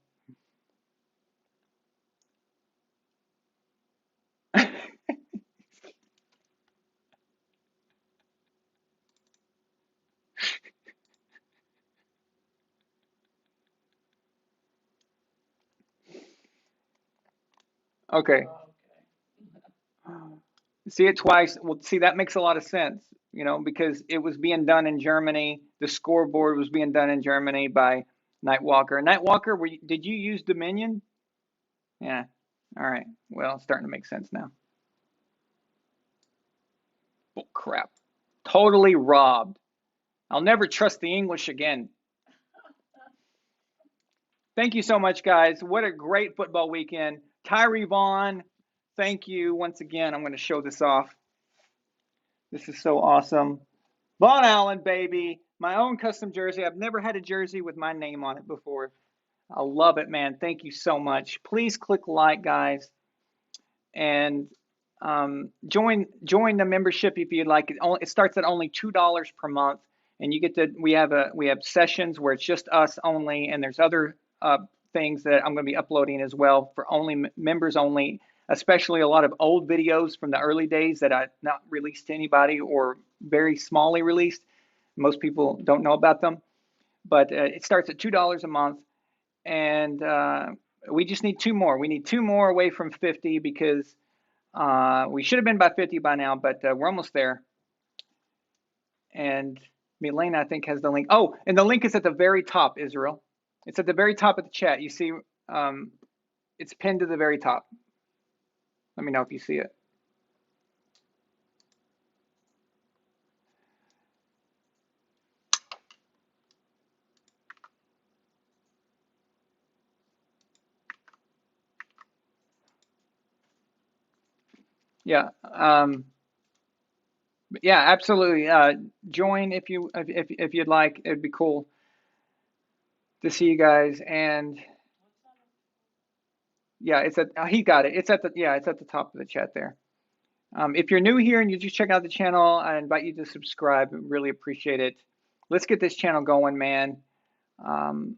Okay. See It Twice. Well, see, that makes a lot of sense, because it was being done in Germany. The scoreboard was being done in Germany by Nightwalker. Nightwalker, did you use Dominion? Yeah. All right. Well, it's starting to make sense now. Oh, crap. Totally robbed. I'll never trust the English again. Thank you so much, guys. What a great football weekend. Tyree Vaughn, thank you once again. I'm going to show this off. This is so awesome. Von Allen, baby. My own custom jersey. I've never had a jersey with my name on it before. I love it, man. Thank you so much. Please click like, guys, and join the membership if you'd like. It starts at only $2 per month, and you get to. We have sessions where it's just us only, and there's other things that I'm going to be uploading as well for only members only. Especially a lot of old videos from the early days that I not released to anybody or very smallly released. Most people don't know about them, but it starts at $2 a month, and we just need 2 more. We need 2 more away from 50 because we should have been by 50 by now, but we're almost there. And Milena, I think, has the link. Oh, and the link is at the very top, Israel. It's at the very top of the chat. You see, it's pinned to the very top. Let me know if you see it. Yeah. Yeah, absolutely. Join if you'd like. It'd be cool to see you guys. And yeah, he got it. It's at the top of the chat there. If you're new here and you just check out the channel, I invite you to subscribe. Really appreciate it. Let's get this channel going, man. I'm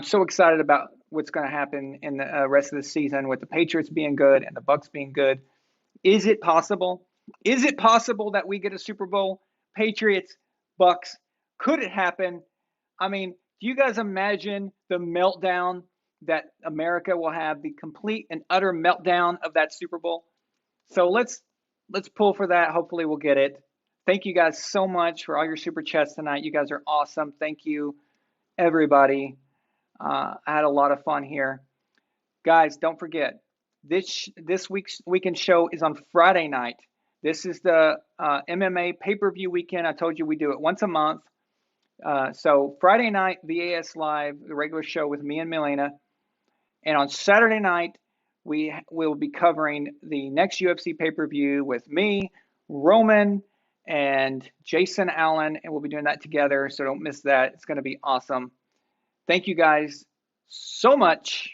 so excited about what's going to happen in the rest of the season with the Patriots being good and the Bucs being good. Is it possible? Is it possible that we get a Super Bowl? Patriots, Bucs. Could it happen? I mean, do you guys imagine the meltdown that America will have, the complete and utter meltdown of that Super Bowl? So let's pull for that. Hopefully we'll get it. Thank you guys so much for all your super chats tonight. You guys are awesome. Thank you, everybody. I had a lot of fun here. Guys, don't forget, this week's weekend show is on Friday night. This is the MMA pay-per-view weekend. I told you we do it once a month. So Friday night, VAS Live, the regular show with me and Milena. And on Saturday night, we will be covering the next UFC pay-per-view with me, Roman, and Jason Allen, and we'll be doing that together, so don't miss that. It's going to be awesome. Thank you guys so much.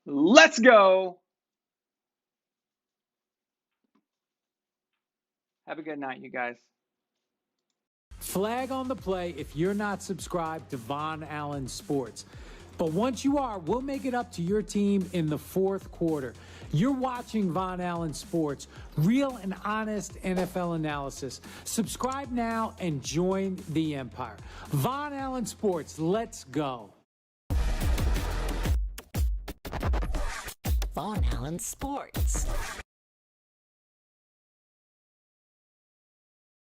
Let's go. Have a good night, you guys. Flag on the play if you're not subscribed to Von Allen Sports. But once you are, we'll make it up to your team in the fourth quarter. You're watching Von Allen Sports, real and honest NFL analysis. Subscribe now and join the empire. Von Allen Sports, let's go. Von Allen Sports.